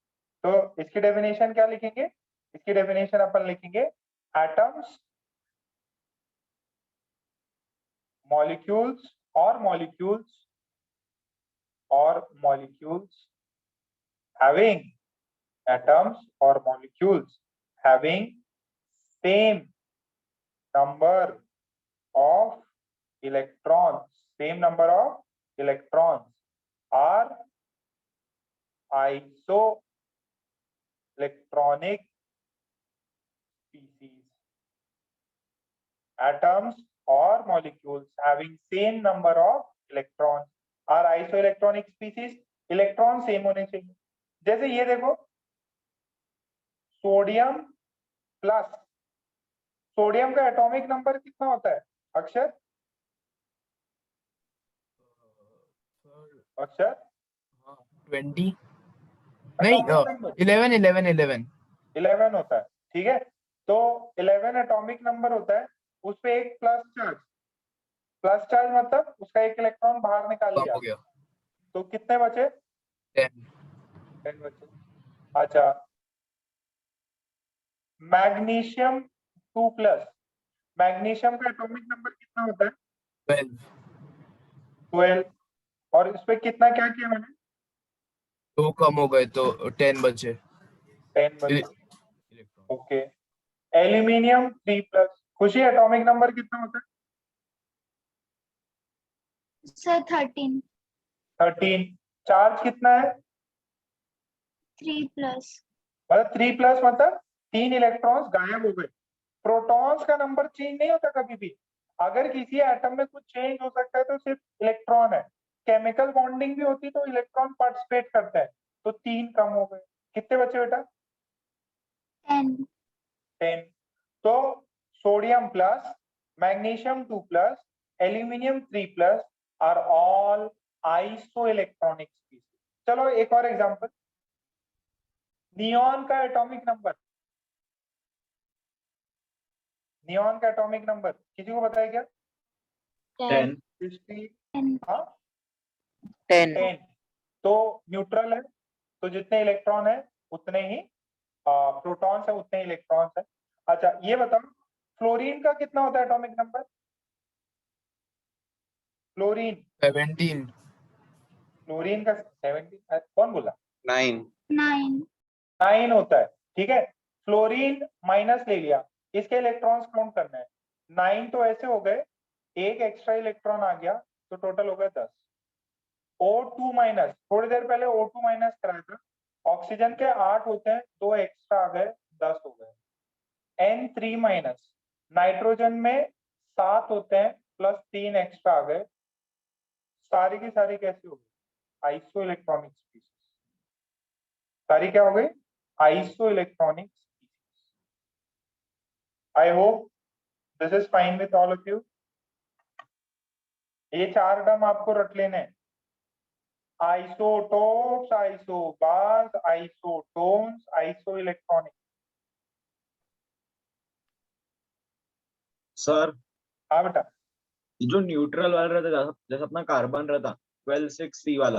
तो इसकी डेफिनेशन क्या लिखेंगे? इसकी डेफिनेशन अपन लिखेंगे एटम्स, मॉलिक्यूल्स और molecules having atoms or molecules having same number of electrons, same number of electrons are isoelectronic species. Atoms or molecules having same number of electrons are isoelectronic species. Electron same होने चाहिए। जैसे ये देखो, sodium plus, sodium का atomic number कितना होता है अक्षर? अक्षर 20 नहीं, 11 होता है, ठीक है। तो 11 एटॉमिक नंबर होता है, उस पे एक प्लस चार्ज मतलब उसका एक इलेक्ट्रॉन बाहर निकाल लिया, हो गया। तो कितने बचे? 10 बचे। अच्छा, मैग्नीशियम 2+, मैग्नीशियम का एटॉमिक नंबर कितना होता है? 12। और इस पे कितना क्या किया मैंने? 2 कम हो गए तो 10 बचे। 10 बचे, ओके। एल्यूमिनियम 3+, खुशी एटॉमिक नंबर कितना होता है? सर 13। 13। चार्ज कितना है? 3+। मतलब 3+ मतलब 3 इलेक्ट्रॉन्स गायब हो गए। प्रोटॉन्स का नंबर चेंज नहीं होता कभी भी। अगर किसी एटम में कुछ चेंज हो सकता है तो सिर्फ इलेक्ट्रॉन है। केमिकल बॉन्डिंग भी होती तो इलेक्ट्रॉन पार्टिसिपेट करता है, तो 3 कम हो गए। कितने बचे बेटा? 10। तो sodium plus, magnesium 2+, aluminium 3+ are all isoelectronic species. चलो एक और एग्जांपल, नियॉन का एटॉमिक नंबर, नियॉन का एटॉमिक नंबर किसी को पता है क्या? 10. 10। तो न्यूट्रल है, तो जितने इलेक्ट्रॉन है उतने ही प्रोटॉन्स है, उतने ही इलेक्ट्रॉन्स है। अच्छा ये बताओ, फ्लोरीन का कितना होता है एटॉमिक नंबर? फ्लोरीन 17। फ्लोरीन का 17, कौन बोला? 9. 9 होता है, ठीक है। फ्लोरीन माइनस ले लिया, इसके इलेक्ट्रॉन्स काउंट करना है। 9 तो ऐसे हो गए, एक एक्स्ट्रा इलेक्ट्रॉन आ गया, तो टोटल हो गया 10। O2 माइनस, थोड़ी देर पहले O2 माइनस कराया था, ऑक्सीजन के 8 होते हैं, 2 एक्स्ट्रा आ गए, 10 हो गए। N3 माइनस, नाइट्रोजन में 7 होते हैं, प्लस 3 एक्स्ट्रा आ गए, सारी की सारी कैसे हो गई? Iso electronic species. सारी क्या हो गई? Iso electronic species. I hope this is fine with all of you. ये 4 टर्म आपको रट लेने हैं। Isotopes, isobars, isotones, isoelectronic. Sir हाँ बेटा। जो न्यूट्रल वाला रहता है, जैसे अपना कार्बन रहता 12 6 C वाला,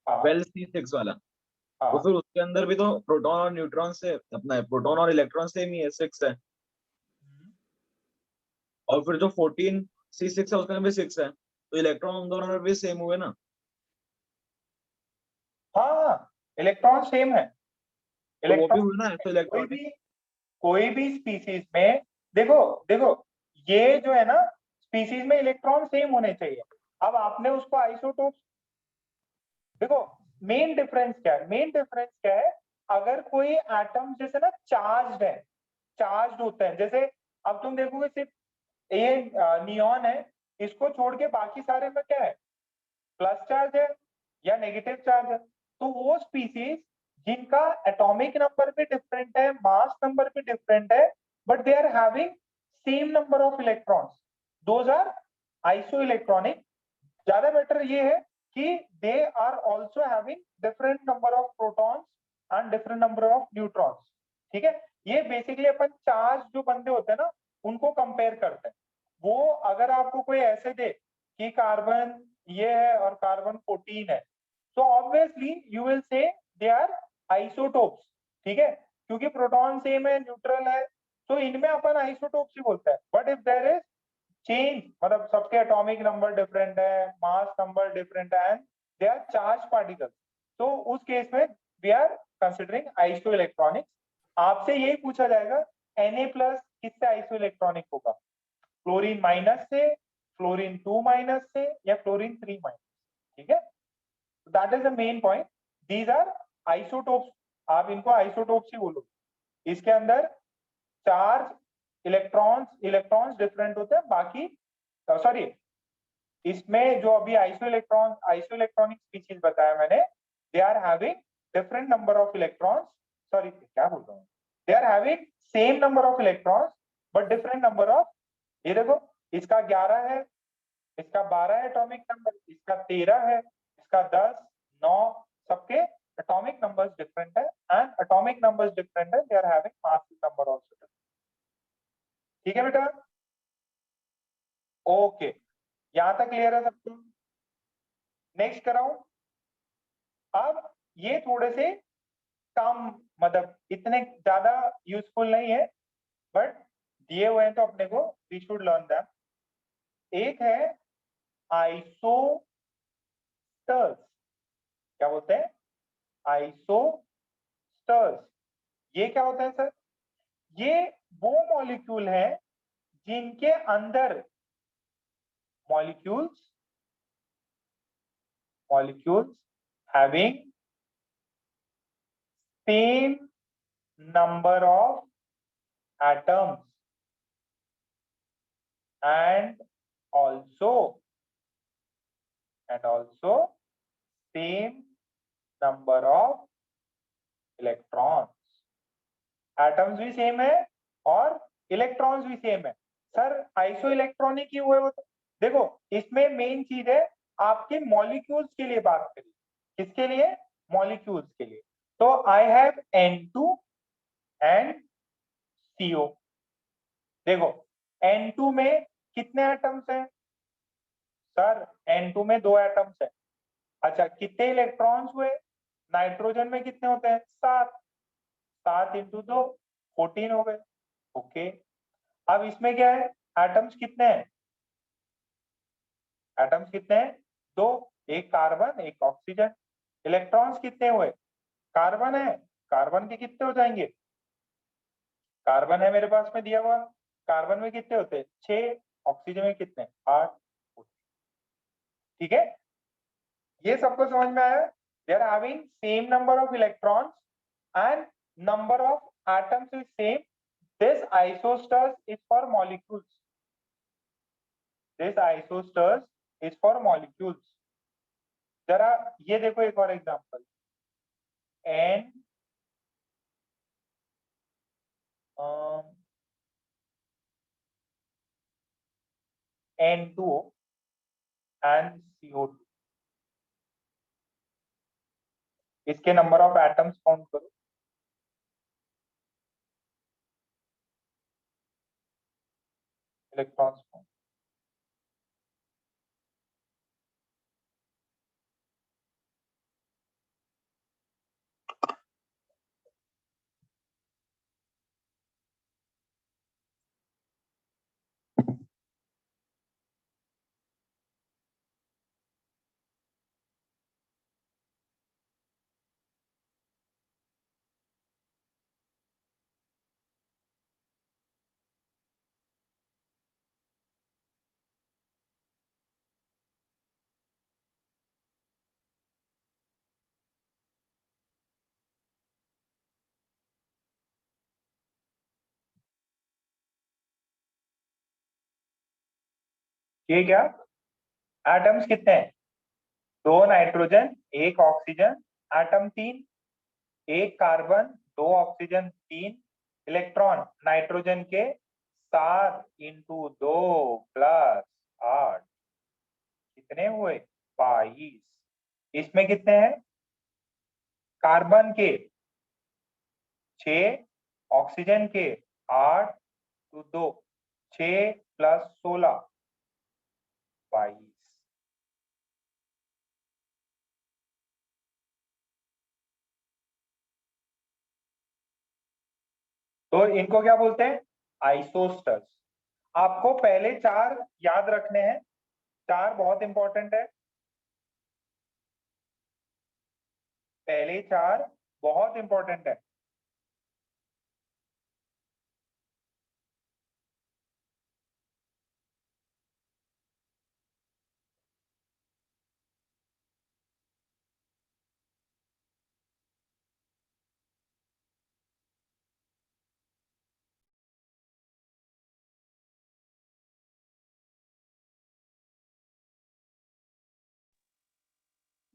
हाँ 12 C 6 वाला, तो हाँ फिर उसके अंदर भी तो प्रोटॉन और न्यूट्रॉन से अपना प्रोटॉन और इलेक्ट्रॉन सेम ही है, 6 है। और फिर जो 14 C 6 है उसके अंदर भी 6 है, तो इलेक्ट्रॉन दोनों में भी सेम हुए ना। हाँ, इलेक्ट्रॉन सेम है। तो वो भी इलेक्ट्रॉन हुए ना ऐसे इलेक्ट्रॉनिक। कोई भी स्पीसीज में, देखो देखो, ये जो है ना, स्पीसीज में इलेक्ट्रॉन सेम होने चाहिए। अब आपने उसको आइसोटोप, देखो मेन डिफरेंस क्या है, मेन डिफरेंस क्या है, अगर कोई एटम जैसे ना चार्ज्ड है, चार्ज्ड होते हैं, जैसे अब तुम देखोगे सिर्फ ये नियॉन है, इसको छोड़ के बाकी सारे में क्या है, प्लस चार्ज है या नेगेटिव चार्ज है। तो वो स्पीसीज जिनका एटॉमिक नंबर भी डिफरेंट है, मास नंबर भी डिफरेंट है, but they are having same number of electrons, those are isoelectronic. ज्यादा बेटर ये है कि they are also having different number of protons and different number of neutrons. ठीक है, ये बेसिकली अपन चार्ज जो बंदे होते हैं ना, उनको कंपेयर करते हैं। वो अगर आपको कोई ऐसे दे कि कार्बन ये है और कार्बन 14 है, तो obviously you will say they are isotopes. ठीक है, क्योंकि प्रोटॉन सेम है, न्यूट्रल है, तो इनमें अपन आइसोटोप्स ही बोलते हैं। But if there is change, मतलब सबके एटॉमिक नंबर डिफरेंट है, मास नंबर डिफरेंट है, and they are charge particles, तो उस केस में we are considering isoelectronics. आपसे यही पूछा जाएगा Na+ किससे आइसो इलेक्ट्रॉनिक होगा, क्लोरीन माइनस से, फ्लोरीन 2 माइनस से, या फ्लोरीन 3 माइनस। ठीक है, that is the main point. These are isotopes, आप इनको आइसोटोप्स ही बोलो। इसके अंदर चार्ज, इलेक्ट्रॉन्स डिफरेंट होते हैं, बाकी सॉरी, इसमें जो अभी आइसोइलेक्ट्रॉनिक स्पीशीज बताया मैंने, they are having different number of electrons, sorry क्या बोल रहा हूँ, they are having same number of electrons but different number of, ये देखो इसका 11 है, इसका 12 है एटॉमिक नंबर, इसका 13 है, इसका 10, 9, सबके एटॉमिक नंबर्स डिफरेंट है, एंड एटॉमिक नंबर्स डिफरेंट है, they are having mass number also. ठीक है बेटा, ओके, यहां तक क्लियर है सबको। नेक्स्ट कराऊं। अब ये थोड़े से कम, मतलब इतने ज्यादा यूजफुल नहीं है, बट दिए हुए हैं तो अपने को वी शुड लर्न दैम। एक है आइसोस्टर्स, क्या बोलते हैं, आइसोस्टर्स। ये क्या होता है सर, ये वो मॉलिक्यूल है जिनके अंदर molecules having same number of atoms and also same number of electrons। Atoms भी सेम है और इलेक्ट्रॉन्स भी सेम है। सर आइसो इलेक्ट्रॉनिक ही हुए वो तो, देखो इसमें मेन चीज है, आपके मॉलिक्यूल्स के लिए बात करिए, किसके लिए, मॉलिक्यूल्स के लिए। तो I have N2 and CO। देखो N2 में कितने एटम्स हैं सर, N2 में 2 एटम्स है। अच्छा कितने इलेक्ट्रॉन्स हुए, नाइट्रोजन में कितने होते हैं, 7, 7 × 2 14 हो गए। ओके, अब इसमें क्या है, एटम्स कितने हैं, एटम्स कितने हैं, 2, एक कार्बन एक ऑक्सीजन। इलेक्ट्रॉन्स कितने हुए, कार्बन है, कार्बन के कितने हो जाएंगे, कार्बन है मेरे पास में दिया हुआ, कार्बन में कितने होते हैं 6, ऑक्सीजन में कितने 8। ठीक है, ये सबको समझ में आया। They are having same number of electrons and number of atoms is same। This isosters is for molecules, this isosters is for molecules। जरा ये देखो एक और एग्जांपल, N2O and CO2। इसके नंबर ऑफ एटम्स काउंट करो। Electrons count. ये क्या atoms कितने हैं? 2 nitrogen 1 oxygen, atom 3, 1 carbon 2 oxygen 3 electron nitrogen के 7 इंटू 2 प्लस 8 कितने हुए? 22। इसमें कितने हैं? कार्बन के 6, ऑक्सीजन के 8 तो 2, 6 प्लस 16 22। तो इनको क्या बोलते हैं? आइसोस्टर्स। आपको पहले 4 याद रखने हैं, 4 बहुत इंपॉर्टेंट है। पहले 4 बहुत इंपॉर्टेंट है।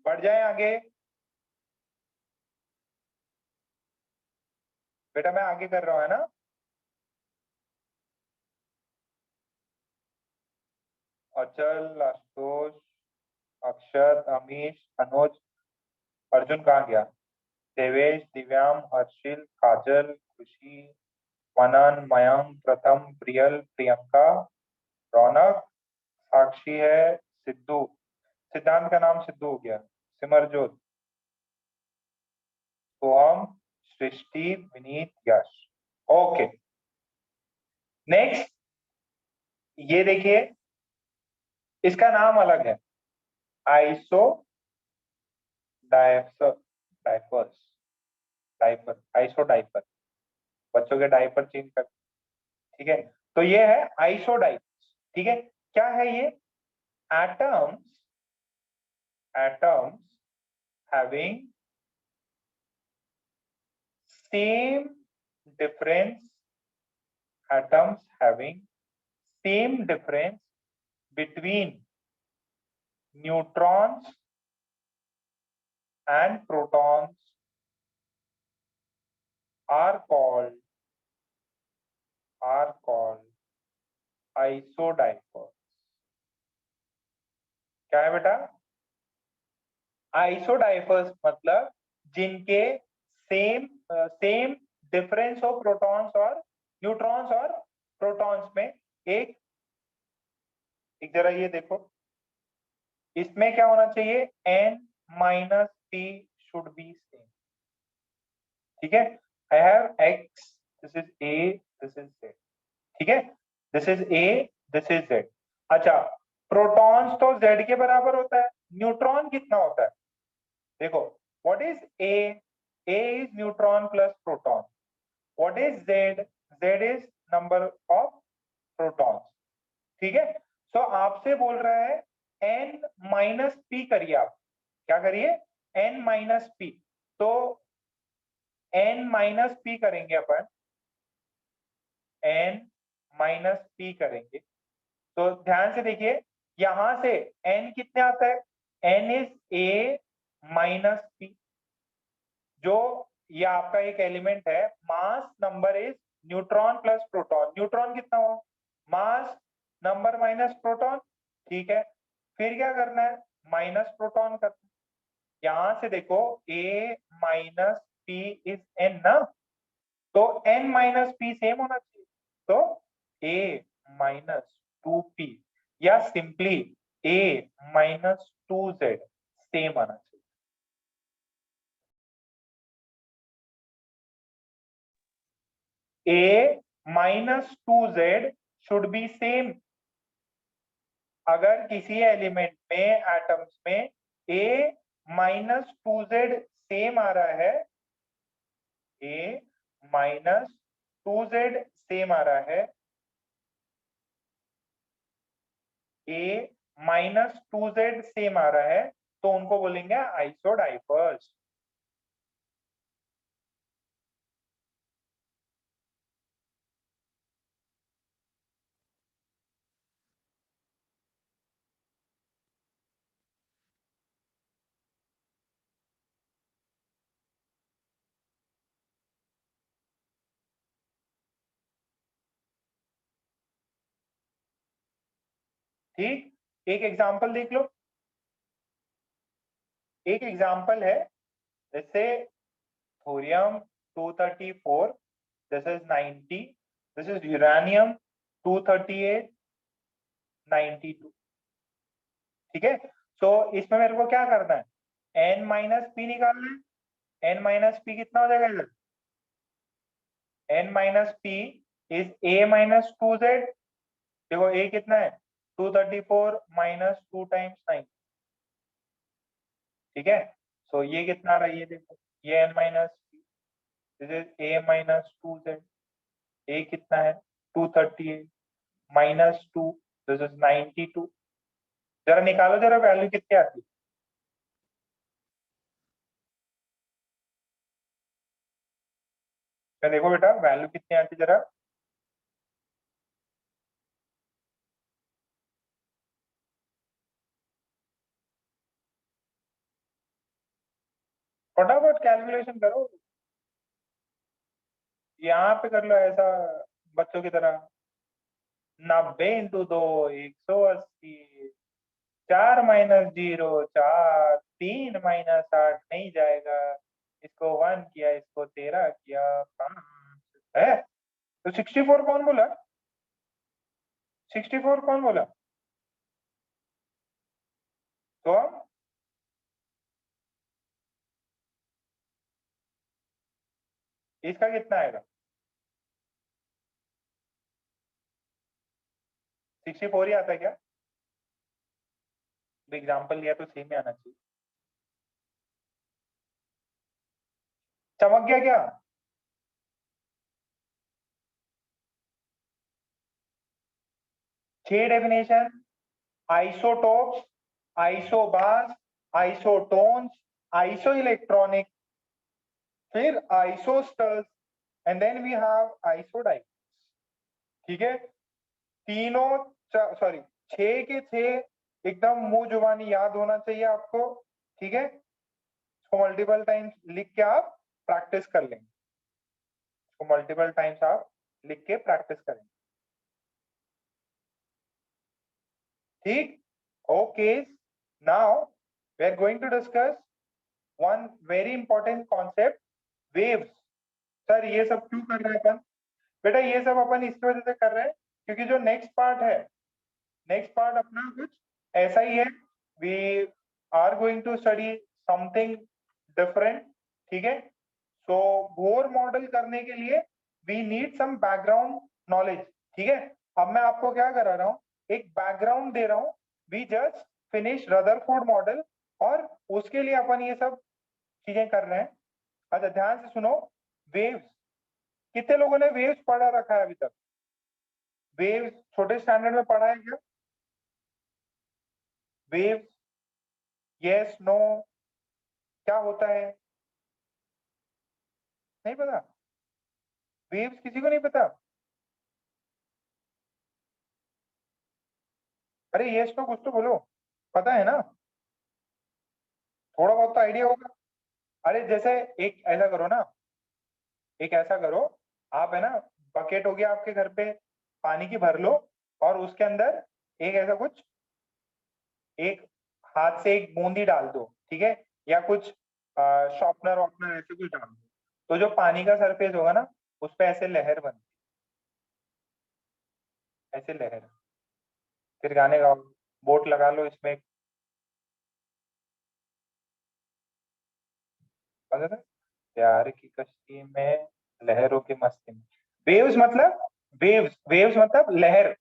बढ़ जाए आगे। बेटा मैं आगे कर रहा हूं, है ना? अचल, आशुतोष, अक्षत, अमीश, अनुज, अर्जुन कहाँ गया? देवेश, दिव्याम, हर्षिल, काजल, खुशी, मनन, मयंक, प्रथम, प्रियल, प्रियंका, रौनक, साक्षी है, सिद्धू, सिद्धांत का नाम सिद्धू हो गया, सिमरजोत, सोहम, सृष्टि, विनीत, यश। ओके नेक्स्ट ये देखिए, इसका नाम अलग है, iso diapers, diaper, iso diaper, बच्चों के डाइपर चेंज कर, ठीक है? तो ये है आइसो डाइपर्स, ठीक है? क्या है ये? Atoms, atoms having same difference, atoms having same difference between neutrons and protons are called isodiapers. क्या है बेटा? आइसोडाइपर्स मतलब जिनके सेम डिफरेंस हो प्रोटॉन्स और न्यूट्रॉन्स और प्रोटॉन्स में। एक जरा ये देखो, इसमें क्या होना चाहिए? n minus p should be same, ठीक है? I have x, this is a, this is z, ठीक है? This is a, this is z। अच्छा, प्रोटॉन्स तो z के बराबर होता है, न्यूट्रॉन कितना होता है? देखो, what is a? a is neutron plus proton. What is z? z is number of protons, ठीक है? तो आपसे बोल रहा है n माइनस p करिए, आप क्या करिए? n minus p। तो n माइनस p करेंगे अपन, n माइनस p करेंगे तो ध्यान से देखिए, यहां से n कितने आता है? n is a minus p। जो ये आपका एक एलिमेंट है, mass number is neutron plus proton. Neutron कितना हो? मास नंबर माइनस प्रोटॉन, ठीक है? फिर क्या करना है? माइनस प्रोटॉन करना है, यहां से देखो a minus p is n ना, तो n माइनस p सेम होना चाहिए, तो a माइनस 2p या simply a minus 2z same आना चाहिए। a minus 2z should be same. अगर किसी एलिमेंट में एटम्स में a माइनस 2z सेम आ रहा है, a माइनस 2z सेम आ रहा है, a माइनस 2z सेम आ रहा है, तो उनको बोलेंगे आइसोडाइपर्स। ठीक, एक एग्जांपल देख लो। एक एग्जांपल है, जैसे thorium 234, this is 90, this is uranium 238, 92। ठीक है, तो इसमें मेरे को क्या करना है, n माइनस पी निकालना है। n माइनस पी कितना हो जाएगा इधर, n minus P is a minus 2z। देखो a कितना है 234 माइनस 2 टाइम्स 9। ठीक है, सो ये कितना आ रहा है, ये देखो ये n minus P, this is a minus 2z। a कितना है 238 माइनस 2, दिस इज 92। जरा निकालो जरा वैल्यू कितनी आती है। देखो बेटा वैल्यू कितनी आती जरा, फटाफट कैलकुलेशन करो, यहाँ पे कर लो ऐसा बच्चों की तरह। 90 इंटू 2 180, 4 माइनस 0 4, 3 माइनस 8 नहीं जाएगा, इसको 1 किया, इसको 13 किया, 5 है, तो 64 कौन बोला, 64 कौन बोला, तो इसका कितना आएगा, 64 ही आता है क्या, एग्जाम्पल लिया तो सेम ही आना चाहिए। चमक गया क्या, छह definition, isotopes, isobars, isotones, iso electronic, फिर आइसोस्टर्स, एंड देन वी हैव आइसोडाइपर्स। ठीक है, तीनों सॉरी 6 के 6 एकदम मुंह जुबानी याद होना चाहिए आपको। ठीक है, इसको मल्टीपल टाइम्स लिख के आप प्रैक्टिस कर लेंगे, इसको मल्टीपल टाइम्स आप लिख के प्रैक्टिस करेंगे। ठीक, okay, now we are going to discuss one very important concept, waves. Sir ये सब क्यों कर रहे हैं अपन, बेटा ये सब अपन इस वजह से कर रहे हैं क्योंकि जो नेक्स्ट पार्ट है, नेक्स्ट पार्ट अपना कुछ ऐसा ही है, we are going to study something different. ठीक है, सो बोर मॉडल करने के लिए we need some background knowledge. ठीक है, अब मैं आपको क्या करा रहा हूँ, एक बैकग्राउंड दे रहा हूँ, we just finish Rutherford model, और उसके लिए अपन ये सब चीजें कर रहे हैं। अच्छा ध्यान से सुनो, वेव्स, कितने लोगों ने वेव्स पढ़ा रखा है अभी तक, वेव्स छोटे स्टैंडर्ड में पढ़ा है क्या, वेव्स, यस नो, क्या होता है, नहीं पता, वेव्स किसी को नहीं पता, अरे यस नो कुछ तो बोलो, पता है ना, थोड़ा बहुत तो आइडिया होगा। अरे जैसे एक ऐसा करो ना, एक ऐसा करो, आप है ना, बकेट हो गया आपके घर पे, पानी की भर लो, और उसके अंदर एक ऐसा कुछ, एक हाथ से एक बूंदी डाल दो। ठीक है, या कुछ शॉर्पनर वॉर्पनर ऐसे कुछ डाल दो, तो जो पानी का सरफेस होगा ना उस पे ऐसे लहर बनती, ऐसे लहर। फिर गाने गाओ, बोट लगा लो इसमें, पता था? प्यार की कश्ती में लहरों की मस्ती में। वेव्स मतलब वेव्स मतलब लहर,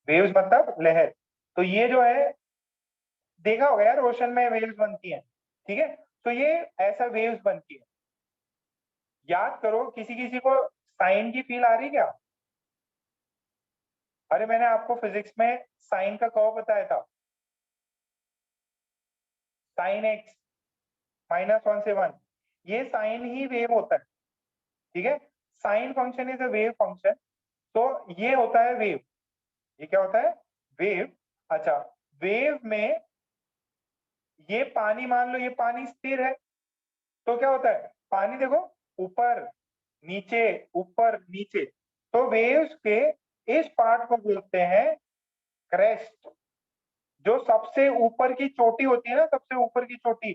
वेव्स मतलब लहर। तो ये जो है देखा होगा यार, ओशन में वेव्स बनती हैं, ठीक है, तो ये ऐसा वेव्स बनती है। याद करो, किसी किसी को साइन की फील आ रही क्या? अरे मैंने आपको फिजिक्स में साइन का कर्व बताया था, साइन एक्स -1 से 1, ये साइन ही वेव होता है, ठीक है। Sine function is a wave function, तो ये होता है वेव। ये क्या होता है? वेव। अच्छा, वेव में ये पानी, मान लो ये पानी स्थिर है, तो क्या होता है? पानी देखो ऊपर नीचे ऊपर नीचे, तो वेव्स के इस पार्ट को बोलते हैं क्रेस्ट। जो सबसे ऊपर की चोटी होती है ना, सबसे ऊपर की चोटी,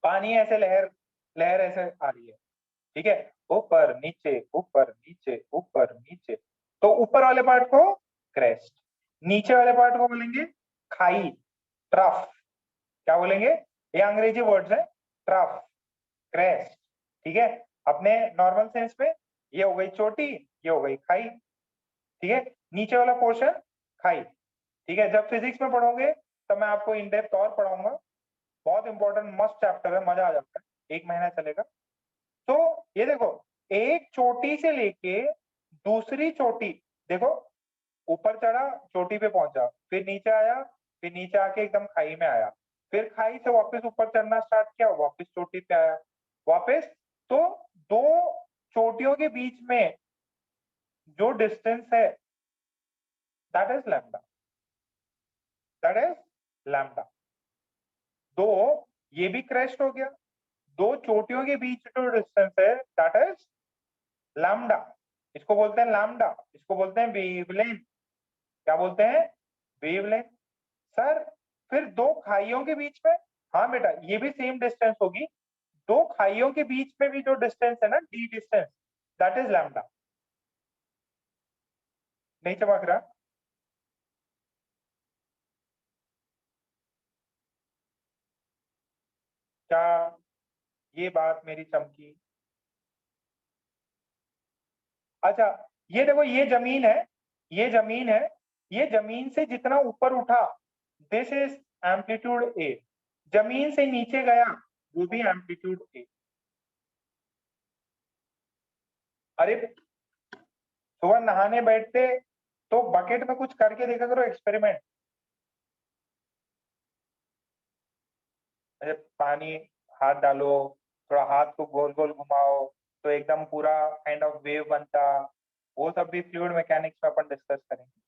पानी ऐसे लहर लहर ऐसे आ रही है, ठीक है, ऊपर नीचे ऊपर नीचे ऊपर नीचे, तो ऊपर वाले पार्ट को क्रेस्ट, नीचे वाले पार्ट को बोलेंगे खाई, ट्रफ। क्या बोलेंगे? ये अंग्रेजी वर्ड्स है, ट्रफ, क्रेस्ट, ठीक है। अपने नॉर्मल सेंस में ये हो गई चोटी, ये हो गई खाई, ठीक है, नीचे वाला पोर्शन खाई, ठीक है। जब फिजिक्स में पढ़ोगे तब मैं आपको इन डेप्थ और पढ़ाऊंगा, बहुत इंपॉर्टेंट मस्त चैप्टर है, मजा आ जाता है, 1 महीना चलेगा। तो ये देखो, एक चोटी से लेके दूसरी चोटी, देखो ऊपर चढ़ा, चोटी पे पहुंचा, फिर नीचे आया, फिर नीचे आके एकदम खाई में आया, फिर खाई से वापस ऊपर चढ़ना स्टार्ट किया, वापस चोटी पे आया, वापस। तो दो चोटियों के बीच में जो डिस्टेंस है, that is lambda, that is lambda. दो, ये भी क्रेस्ट हो गया, दो चोटियों के बीच जो डिस्टेंस है दैट इज लैम्डा। इसको बोलते हैं लैम्डा, इसको बोलते हैं वेवलेंथ। क्या बोलते हैं? वेवलेंथ। सर फिर दो खाइयों के बीच में, हाँ बेटा ये भी सेम डिस्टेंस होगी, दो खाइयों के बीच में भी जो डिस्टेंस है ना, D distance, that is lambda. नहीं चमक रहा? क्या ये बात मेरी चमकी? अच्छा, ये देखो, ये जमीन है, ये जमीन है, ये जमीन से जितना ऊपर उठा, दिस इज एम्पलीट्यूड ए, जमीन से नीचे गया वो भी एम्पलीट्यूड ए। अरे सुबह नहाने बैठते तो बकेट में कुछ करके देखा करो, एक्सपेरिमेंट। अरे पानी, हाथ डालो, थोड़ा हाथ को गोल गोल घुमाओ, तो एकदम पूरा काइंड ऑफ वेव बनता। वो सब भी फ्लूइड मैकेनिक्स में अपन डिस्कस करेंगे।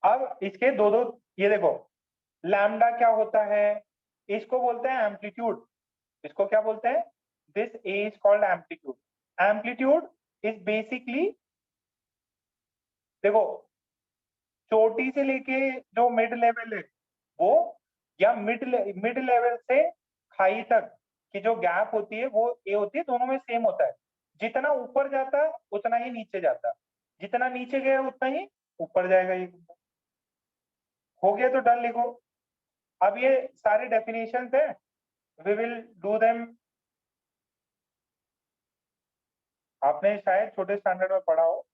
अब इसके दो दो, ये देखो, लैम्डा क्या होता है? इसको बोलते हैं एम्पलीट्यूड। इसको क्या बोलते हैं? This A is called amplitude. Amplitude is basically, देखो, चोटी से लेके जो मिड लेवल है वो, या मिड लेवल से खाई तक की जो गैप होती है वो ए होती है, दोनों में सेम होता है। जितना ऊपर जाता है उतना ही नीचे जाता है, जितना नीचे गया उतना ही ऊपर जाएगा। ये हो गया तो डन लिखो। अब ये सारे डेफिनेशंस है, वी विल डू देम। आपने शायद छोटे स्टैंडर्ड में पढ़ा हो,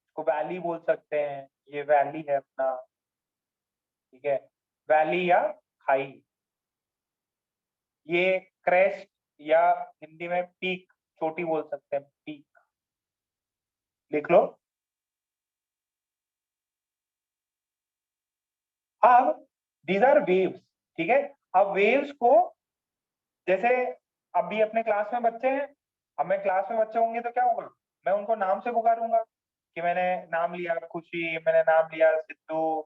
इसको वैली बोल सकते हैं, ये वैली है अपना, ठीक है, वैली या खाई। ये क्रेस्ट या हिंदी में पीक, चोटी बोल सकते हैं, पीक लिख लो। अब दीज आर वेव्स, ठीक है। अब वेव्स को, जैसे अभी अपने क्लास में बच्चे हैं, अब मैं क्लास में बच्चे होंगे तो क्या होगा, मैं उनको नाम से पुकारूंगा कि मैंने नाम लिया खुशी, मैंने नाम लिया सिद्धू,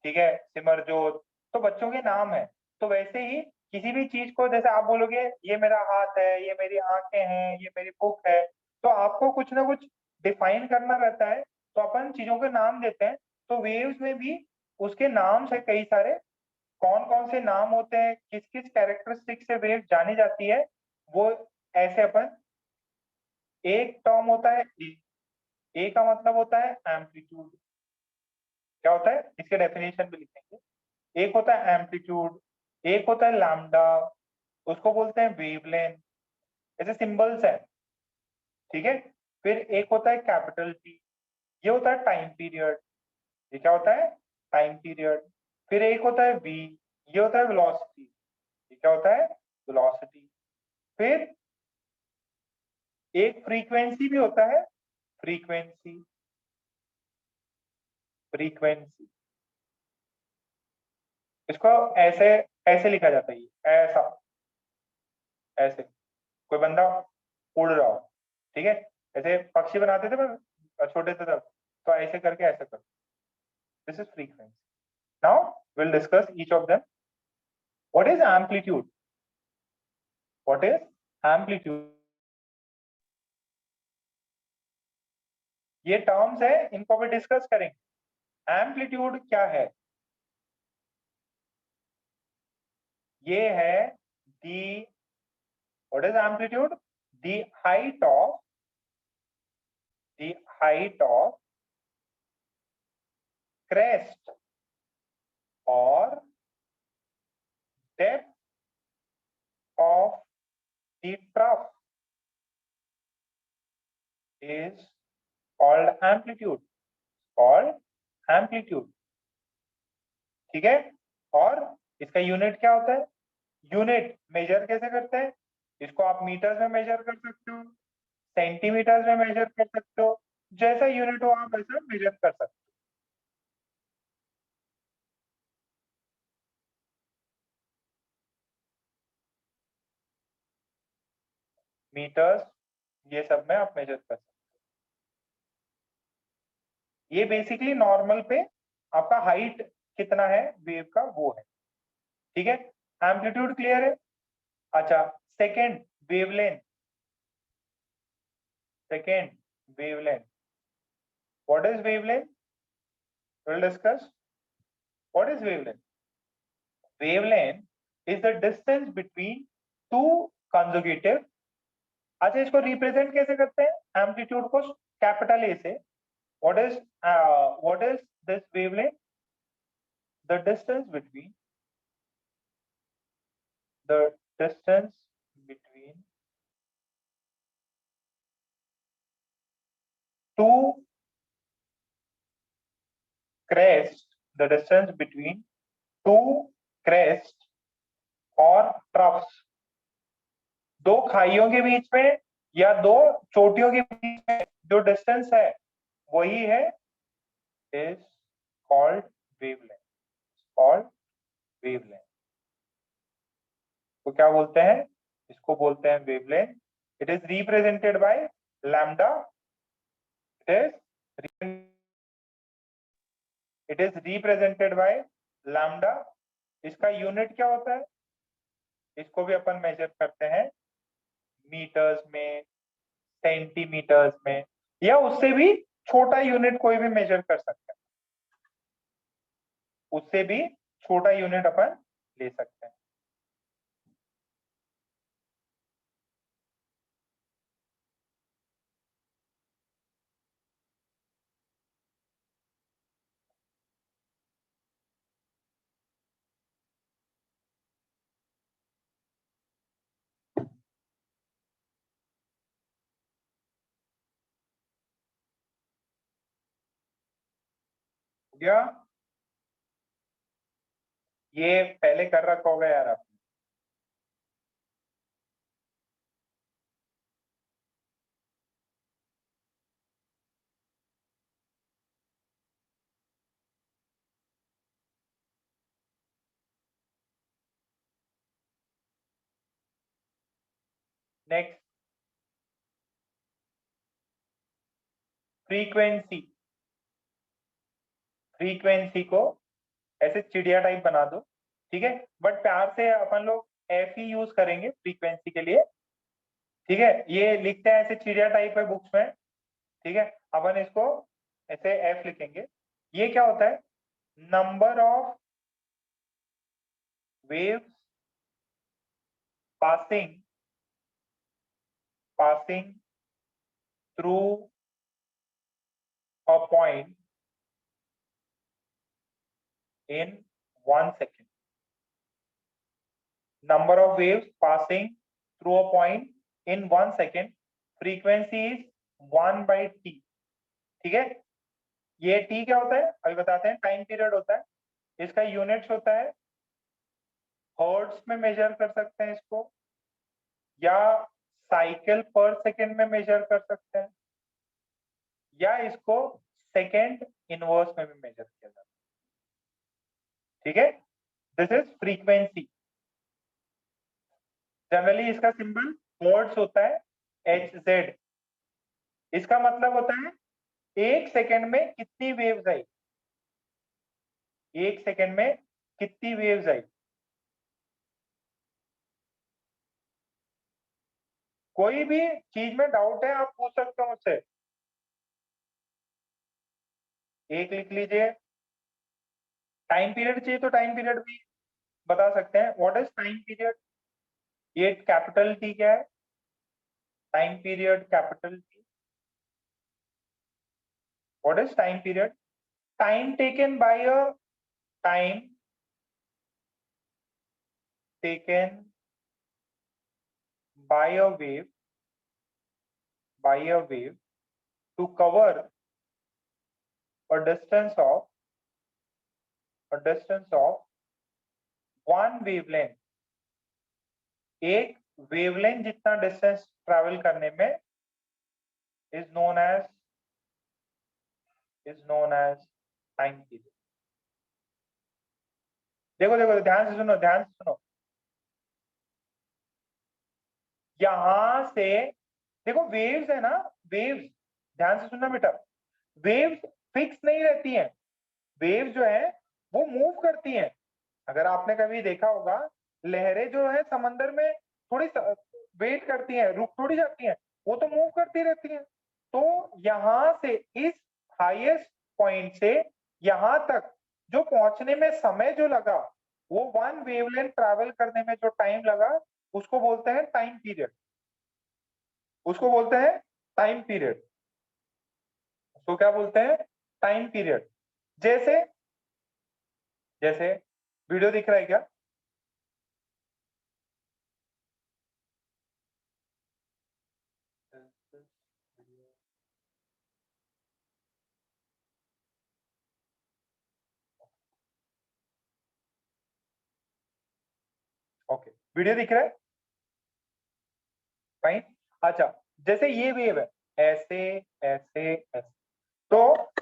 ठीक है, सिमरजोत, तो बच्चों के नाम है। तो वैसे ही किसी भी चीज को, जैसे आप बोलोगे ये मेरा हाथ है, ये मेरी आंखें हैं, ये मेरी बुक है, तो आपको कुछ ना कुछ डिफाइन करना रहता है, तो अपन चीजों के नाम देते हैं। तो वेव्स में भी उसके नाम है कई सारे, कौन कौन से नाम होते हैं, किस किस कैरेक्टरिस्टिक से वेव जानी जाती है, वो ऐसे अपन, एक टर्म होता है ए का मतलब होता है एम्पलीट्यूड। क्या होता है इसके डेफिनेशन भी लिखेंगे। एक होता है एम्पलीट्यूड, एक होता है लैम्डा, उसको बोलते हैं वेवलेंथ, ऐसे सिंबल्स है, ठीक है। फिर एक होता है कैपिटल टी, ये होता है टाइम पीरियड, ये क्या होता है टाइम पीरियड। फिर एक होता है वी, ये होता है वेलोसिटी, ये क्या होता है वेलोसिटी। फिर एक फ्रीक्वेंसी भी होता है, फ्रीक्वेंसी, फ्रीक्वेंसी, इसको ऐसे ऐसे लिखा जाता है, ऐसा, ऐसे कोई बंदा उड़ रहा हो, ठीक है, ऐसे पक्षी बनाते थे पर छोटे थे तब, तो ऐसे करके ऐसे कर, this is frequency. Now will discuss each of them. What is amplitude? What is amplitude? ये टर्म्स है, इनको भी डिस्कस करेंगे। एम्पलीट्यूड क्या है? ये है the, what is amplitude? The height of, the height of crest or depth of the trough is called amplitude, called amplitude, ठीक है। और इसका यूनिट क्या होता है? यूनिट मेजर कैसे करते हैं? इसको आप मीटर्स में मेजर कर सकते हो, सेंटीमीटर्स में मेजर कर सकते हो, जैसा यूनिट हो आप वैसा मेजर कर सकते हो। मीटर्स, ये सब में आप मेजर कर सकते हो। ये बेसिकली नॉर्मल पे आपका हाइट कितना है वेव का वो है, ठीक है। एम्पलीट्यूड क्लियर है? अच्छा, second wavelength, second wavelength, what is wavelength? Will discuss what is wavelength. Wavelength is the distance between two conjugative, अच्छा इसको रिप्रेजेंट कैसे करते हैं एम्पलीट्यूड को? कैपिटल ए से। What is this wavelength? The distance between, the distance between two crest, the distance between two crest और troughs, दो खाइयों के बीच में या दो चोटियों के बीच में जो डिस्टेंस है वही है is called wavelength, called wavelength। तो क्या बोलते हैं? इसको बोलते हैं wavelength। It is represented by lambda, it is represented by lambda। इसका यूनिट क्या होता है? इसको भी अपन मेजर करते हैं मीटर्स में, सेंटीमीटर्स में, या उससे भी छोटा यूनिट कोई भी मेजर कर सकते हैं, उससे भी छोटा यूनिट अपन ले सकते हैं। या ये पहले कर रखा होगा यार आप। Next, frequency. फ्रीक्वेंसी को ऐसे चिड़िया टाइप बना दो, ठीक है, बट प्यार से अपन लोग एफ ही यूज करेंगे फ्रीक्वेंसी के लिए। ठीक है, ये लिखते हैं ऐसे चिड़िया टाइप है बुक्स में। ठीक है, अपन इसको ऐसे एफ लिखेंगे। ये क्या होता है? Number of waves passing through a point in 1 second. Number of waves passing through a point in 1 second. Frequency is 1 by t. ठीक है, ये t क्या होता है अभी बताते हैं। टाइम पीरियड होता है, इसका यूनिट्स होता है हर्ट्ज में मेजर कर सकते हैं इसको, या साइकिल पर सेकेंड में मेजर कर सकते हैं, या इसको सेकेंड इनवर्स में भी मेजर किया जाता है। ठीक है, दिस इज फ्रीक्वेंसी। जनरली इसका सिंबल हर्ट्ज होता है, Hz। इसका मतलब होता है 1 सेकेंड में कितनी वेव्स आई, 1 सेकेंड में कितनी वेव्स आई। कोई भी चीज में डाउट है आप पूछ सकते हो मुझसे, एक लिख लीजिए। टाइम पीरियड चाहिए तो टाइम पीरियड भी बता सकते हैं। What is time period? ये कैपिटल टी क्या है? Time period capital T. What is time period? Time taken by a time taken by a wave to cover a distance of one wavelength। एक wavelength जितना distance travel करने में is known as time period। देखो देखो ध्यान से सुनो। यहां से देखो वेव्स है ना, वेव्स ध्यान से सुनना बेटा। वेव्स फिक्स नहीं रहती हैं, वेव्स जो है वो मूव करती हैं। अगर आपने कभी देखा होगा, लहरें जो है समंदर में थोड़ी वेट करती हैं, रुक थोड़ी जाती हैं, वो तो मूव करती रहती हैं। तो यहां से इस हाईएस्ट पॉइंट से यहां तक जो पहुंचने में समय जो लगा, वो 1 वेवलेंथ ट्रैवल करने में जो टाइम लगा, उसको बोलते हैं टाइम पीरियड। उसको बोलते हैं टाइम पीरियड। उसको क्या बोलते हैं? Time period. जैसे जैसे वीडियो दिख रहा है क्या? ओके, वीडियो दिख रहा है? फाइन। अच्छा, जैसे ये वेव है ऐसे ऐसे ऐसे, तो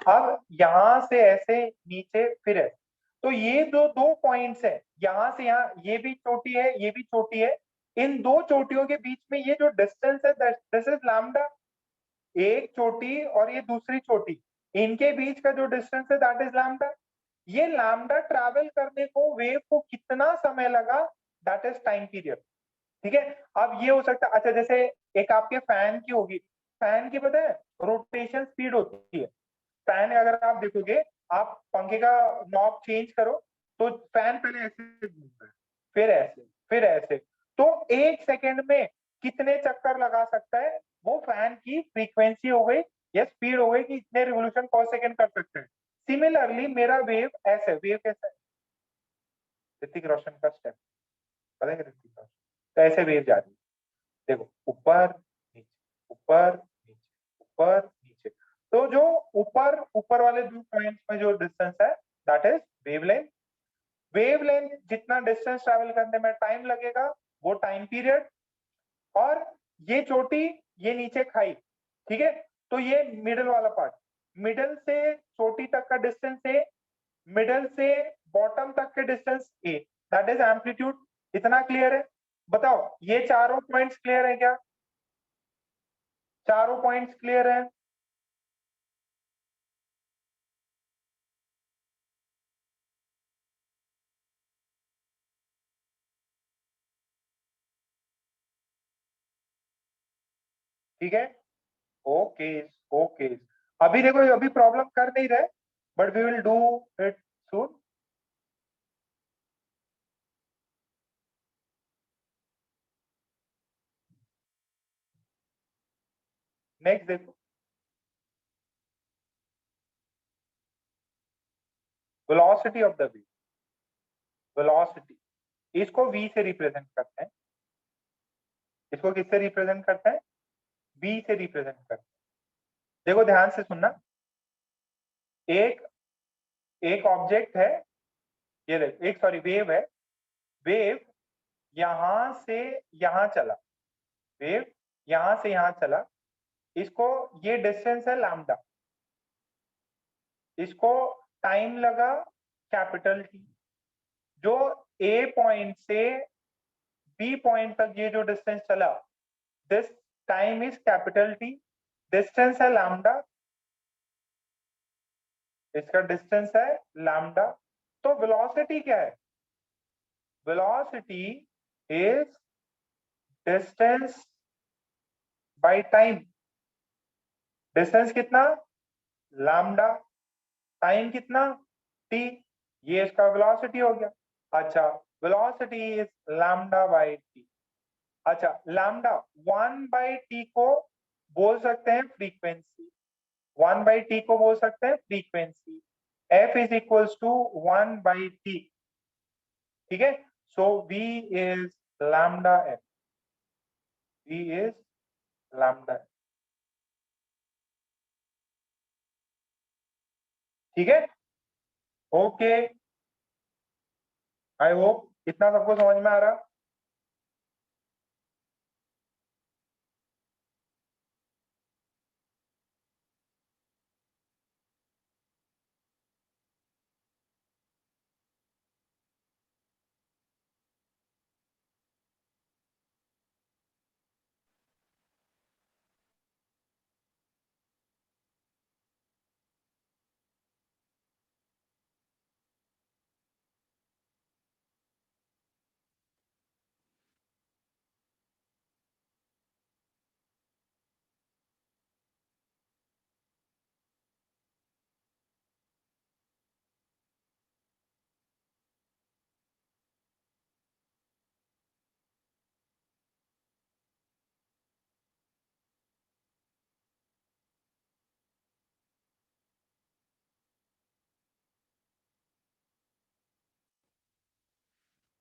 अब यहां से ऐसे नीचे फिर ऐसे, तो ये जो 2 पॉइंट्स है, यहां से यहाँ, ये भी चोटी है ये भी चोटी है, इन 2 चोटियों के बीच में ये जो डिस्टेंस है दिस इज लैम्डा। एक चोटी और ये दूसरी चोटी, इनके बीच का जो डिस्टेंस है दैट इज लैम्डा। ये लैम्डा ट्रैवल करने को वेव को कितना समय लगा, दैट इज टाइम पीरियड। ठीक है, अब ये हो सकता है, अच्छा जैसे एक आपके फैन की होगी, फैन की पता है रोटेशन स्पीड होती है। फैन अगर आप देखोगे, आप पंखे का नॉब चेंज करो तो फैन पहले ऐसे घूमता है, फिर ऐसे, तो 1 सेकेंड में कितने चक्कर लगा सकता है, वो फैन की फ्रीक्वेंसी हो गई या स्पीड हो गई कि इतने रिवोल्यूशन पर सेकेंड कर सकते हैं। सिमिलरली मेरा वेव ऐसे, वेव कैसा है? ऋतिक रोशन का स्टेप पता है? ऋतिक रोशन तो ऐसे वेव जा रही है, देखो ऊपर नीचे ऊपर नीचे ऊपर नीचे। तो जो ऊपर वाले 2 पॉइंट्स में जो डिस्टेंस है दैट इज वेवलेंथ। वेवलेंथ जितना डिस्टेंस ट्रैवल करने में टाइम लगेगा वो टाइम पीरियड। और ये चोटी ये नीचे खाई, ठीक है, तो ये मिडल वाला पार्ट, मिडल से चोटी तक का डिस्टेंस ए, मिडल से बॉटम तक के distance A, that is amplitude. इतना क्लियर है? बताओ ये चारों पॉइंट्स क्लियर है क्या? चारों पॉइंट्स क्लियर है? ठीक है, ओके ओके। अभी देखो अभी प्रॉब्लम कर नहीं रहे, but we will do it soon. Next देखो, velocity of the wave. Velocity, इसको v से रिप्रेजेंट करते हैं। इसको किससे रिप्रेजेंट करते हैं? v से रिप्रेजेंट करते हैं। देखो ध्यान से सुनना, एक एक ऑब्जेक्ट है, ये देख, एक सॉरी वेव है। वेव यहां से यहां चला, वेव यहां से यहां चला, इसको ये डिस्टेंस है लैम्डा, इसको टाइम लगा कैपिटल टी। जो ए पॉइंट से बी पॉइंट तक ये जो डिस्टेंस चला, this time is capital T, distance है लैम्डा, इसका डिस्टेंस है लैम्डा। तो वेलोसिटी क्या है? Velocity is distance by time. Distance कितना? लैम्डा, टाइम कितना? टी, ये इसका वेलोसिटी हो गया। अच्छा, velocity is lambda by T. अच्छा, लैम्डा 1/t को बोल सकते हैं फ्रीक्वेंसी, 1/t को बोल सकते हैं frequency. f is equals to 1/t, ठीक है। So v is lambda f, v is lambda f, ठीक है। ओके, आई होप इतना सबको समझ में आ रहा।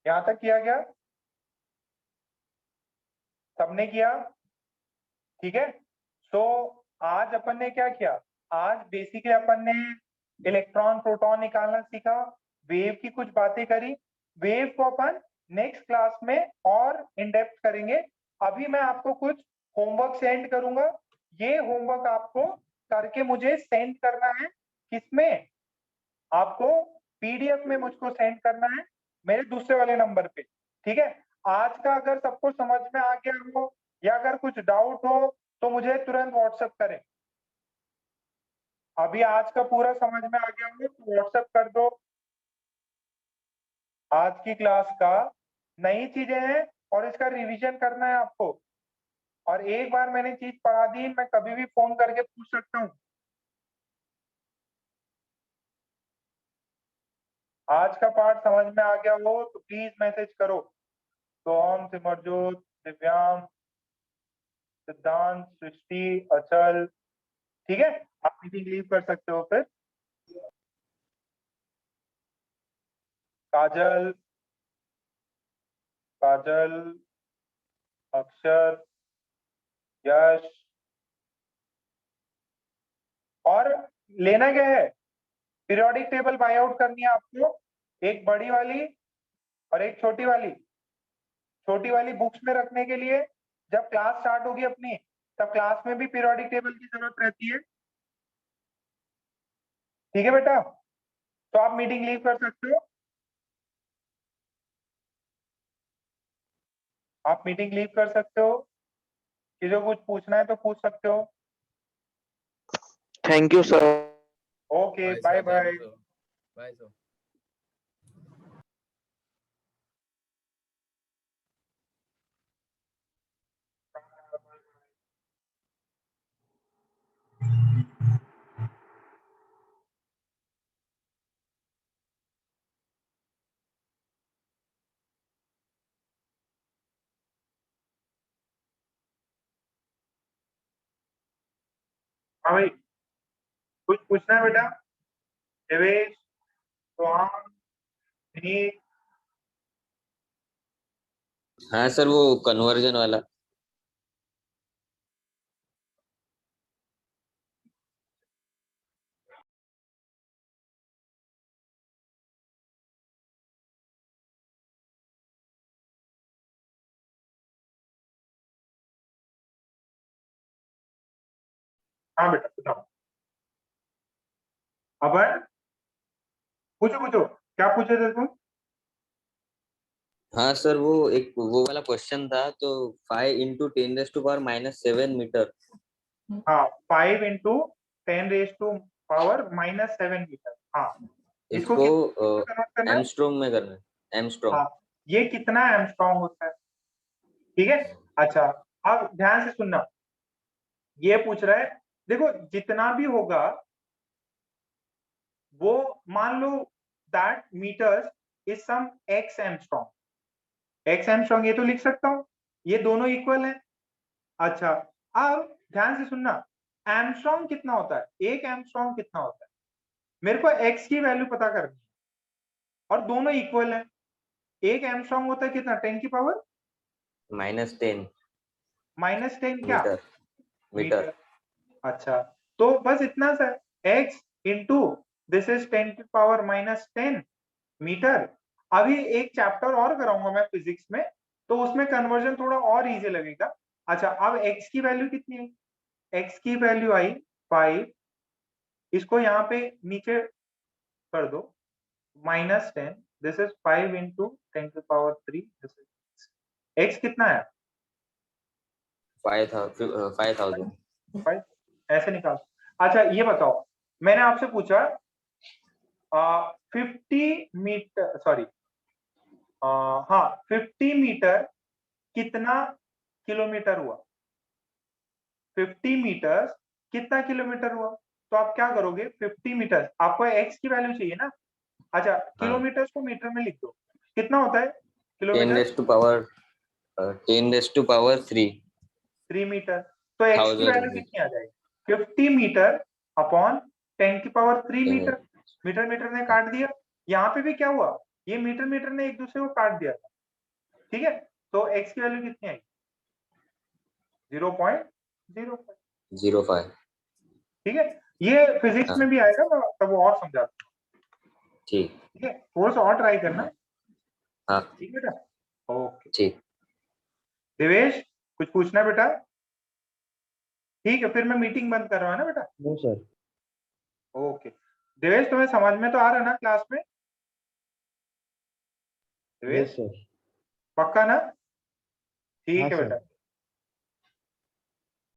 यहां तक किया गया? सबने किया? ठीक है। सो आज अपन ने क्या किया? आज बेसिकली अपन ने इलेक्ट्रॉन प्रोटॉन निकालना सीखा, वेव की कुछ बातें करी। वेव को अपन नेक्स्ट क्लास में और इन डेप्थ करेंगे। अभी मैं आपको कुछ होमवर्क सेंड करूंगा, ये होमवर्क आपको करके मुझे सेंड करना है। किसमें? आपको पीडीएफ में मुझको सेंड करना है, मेरे दूसरे वाले नंबर पे, ठीक है। आज का अगर सबको समझ में आ गया हो या अगर कुछ डाउट हो तो मुझे तुरंत व्हाट्सएप करें। अभी आज का पूरा समझ में आ गया हो तो व्हाट्सएप कर दो। आज की क्लास का नई चीजें हैं और इसका रिवीजन करना है आपको। और एक बार मैंने चीज पढ़ा दी, मैं कभी भी फोन करके पूछ सकता हूँ। आज का पार्ट समझ में आ गया हो तो प्लीज मैसेज करो। सोहम, सिमरजोत, दिव्यांग, सिद्धांत, सृष्टि, अचल, ठीक है। आप मीटिंग लीव कर सकते हो फिर। काजल, काजल, अक्षर, यश, और लेना क्या है? पीरियोडिक टेबल बाय आउट करनी है आपको, एक बड़ी वाली और एक छोटी वाली। छोटी वाली बुक्स में रखने के लिए जब क्लास स्टार्ट होगी अपनी, तब क्लास में भी पीरियोडिक टेबल की जरूरत रहती है, ठीक है बेटा। तो आप मीटिंग लीव कर सकते हो, आप मीटिंग लीव कर सकते हो। किसी को कुछ पूछना है तो पूछ सकते हो। Thank you sir. Okay, bye bye. Bye sir. हाँ भाई, कुछ पूछना है बेटा? देवेश, स्वाम, विनीत? हाँ सर, वो कन्वर्जन वाला। हाँ बेटा बताओ। अभय, पूछो पूछो, क्या पूछे थे तुम? हाँ सर, वो वाला क्वेश्चन था, तो 5 into 10⁻⁻7 मीटर। हाँ, 5 into 10⁻⁻7 मीटर। हाँ, इसको इसको कन्वर्ट करना है? एमस्ट्रॉम में करना है, एमस्ट्रॉम। हाँ, ये कितना एमस्ट्रॉन्ग होता है? ठीक है, अच्छा अब ध्यान से सुनना, ये पूछ रहा है, देखो जितना भी होगा वो, मान लो that meters is some X angstrom. X angstrom ये तो लिख सकता हूं, ये दोनों इक्वल है। अच्छा, अब ध्यान से सुनना, एमस्ट्रॉन्ग कितना होता है, एक एमस्ट्रॉन्ग कितना होता है? मेरे को एक्स की वैल्यू पता करनी है और दोनों इक्वल है। एक एमस्ट्रॉन्ग होता है कितना, 10 की पावर -10 -10 क्या? मीटर। मीटर। अच्छा, तो बस इतना सा, x इंटू दिस इज 10 की पावर -10 मीटर। अभी एक चैप्टर और कराऊंगा मैं फिजिक्स में, तो उसमें कन्वर्जन थोड़ा और इजी लगेगा। अच्छा, अब x की वैल्यू कितनी है? x की वैल्यू आई 5, इसको यहाँ पे नीचे कर दो, -10, दिस इज 5 इंटू 10 की पावर 3, दिस इज x कितना है? 5000। 5, ऐसे निकाल। अच्छा ये बताओ, मैंने आपसे पूछा 50 मीटर, सॉरी हाँ 50 मीटर कितना किलोमीटर हुआ? 50 मीटर कितना किलोमीटर हुआ? तो आप क्या करोगे, 50 मीटर, आपको x की वैल्यू चाहिए ना? अच्छा, किलोमीटर को मीटर में लिख दो, कितना होता है किलोमीटर? 10⁻3 3 मीटर। तो x की 1000 वैल्यू कितनी आ जाएगी? 50 मीटर अपॉन 10 की पावर 3 मीटर। मीटर मीटर ने काट दिया, यहाँ पे भी क्या हुआ, ये मीटर मीटर ने एक दूसरे को काट दिया था। ठीक है, तो x की वैल्यू कितनी आएगी? 0.05। 05। ठीक है, ये फिजिक्स में भी आएगा, मैं तब वो और समझाता हूँ। ठीक। ठीक है, थोड़ा सा और ट्राई करना। हाँ ठीक बेटा, ओके। ठीक। देवेश, कुछ पूछना है बेटा? ठीक है, फिर मैं मीटिंग बंद कर रहा हूँ ना बेटा। No, sir. ओके, देवेश तुम्हें समझ में तो आ रहा है ना क्लास में? Devesh Yes, sir. पक्का ना? ठीक हाँ, है sir. बेटा,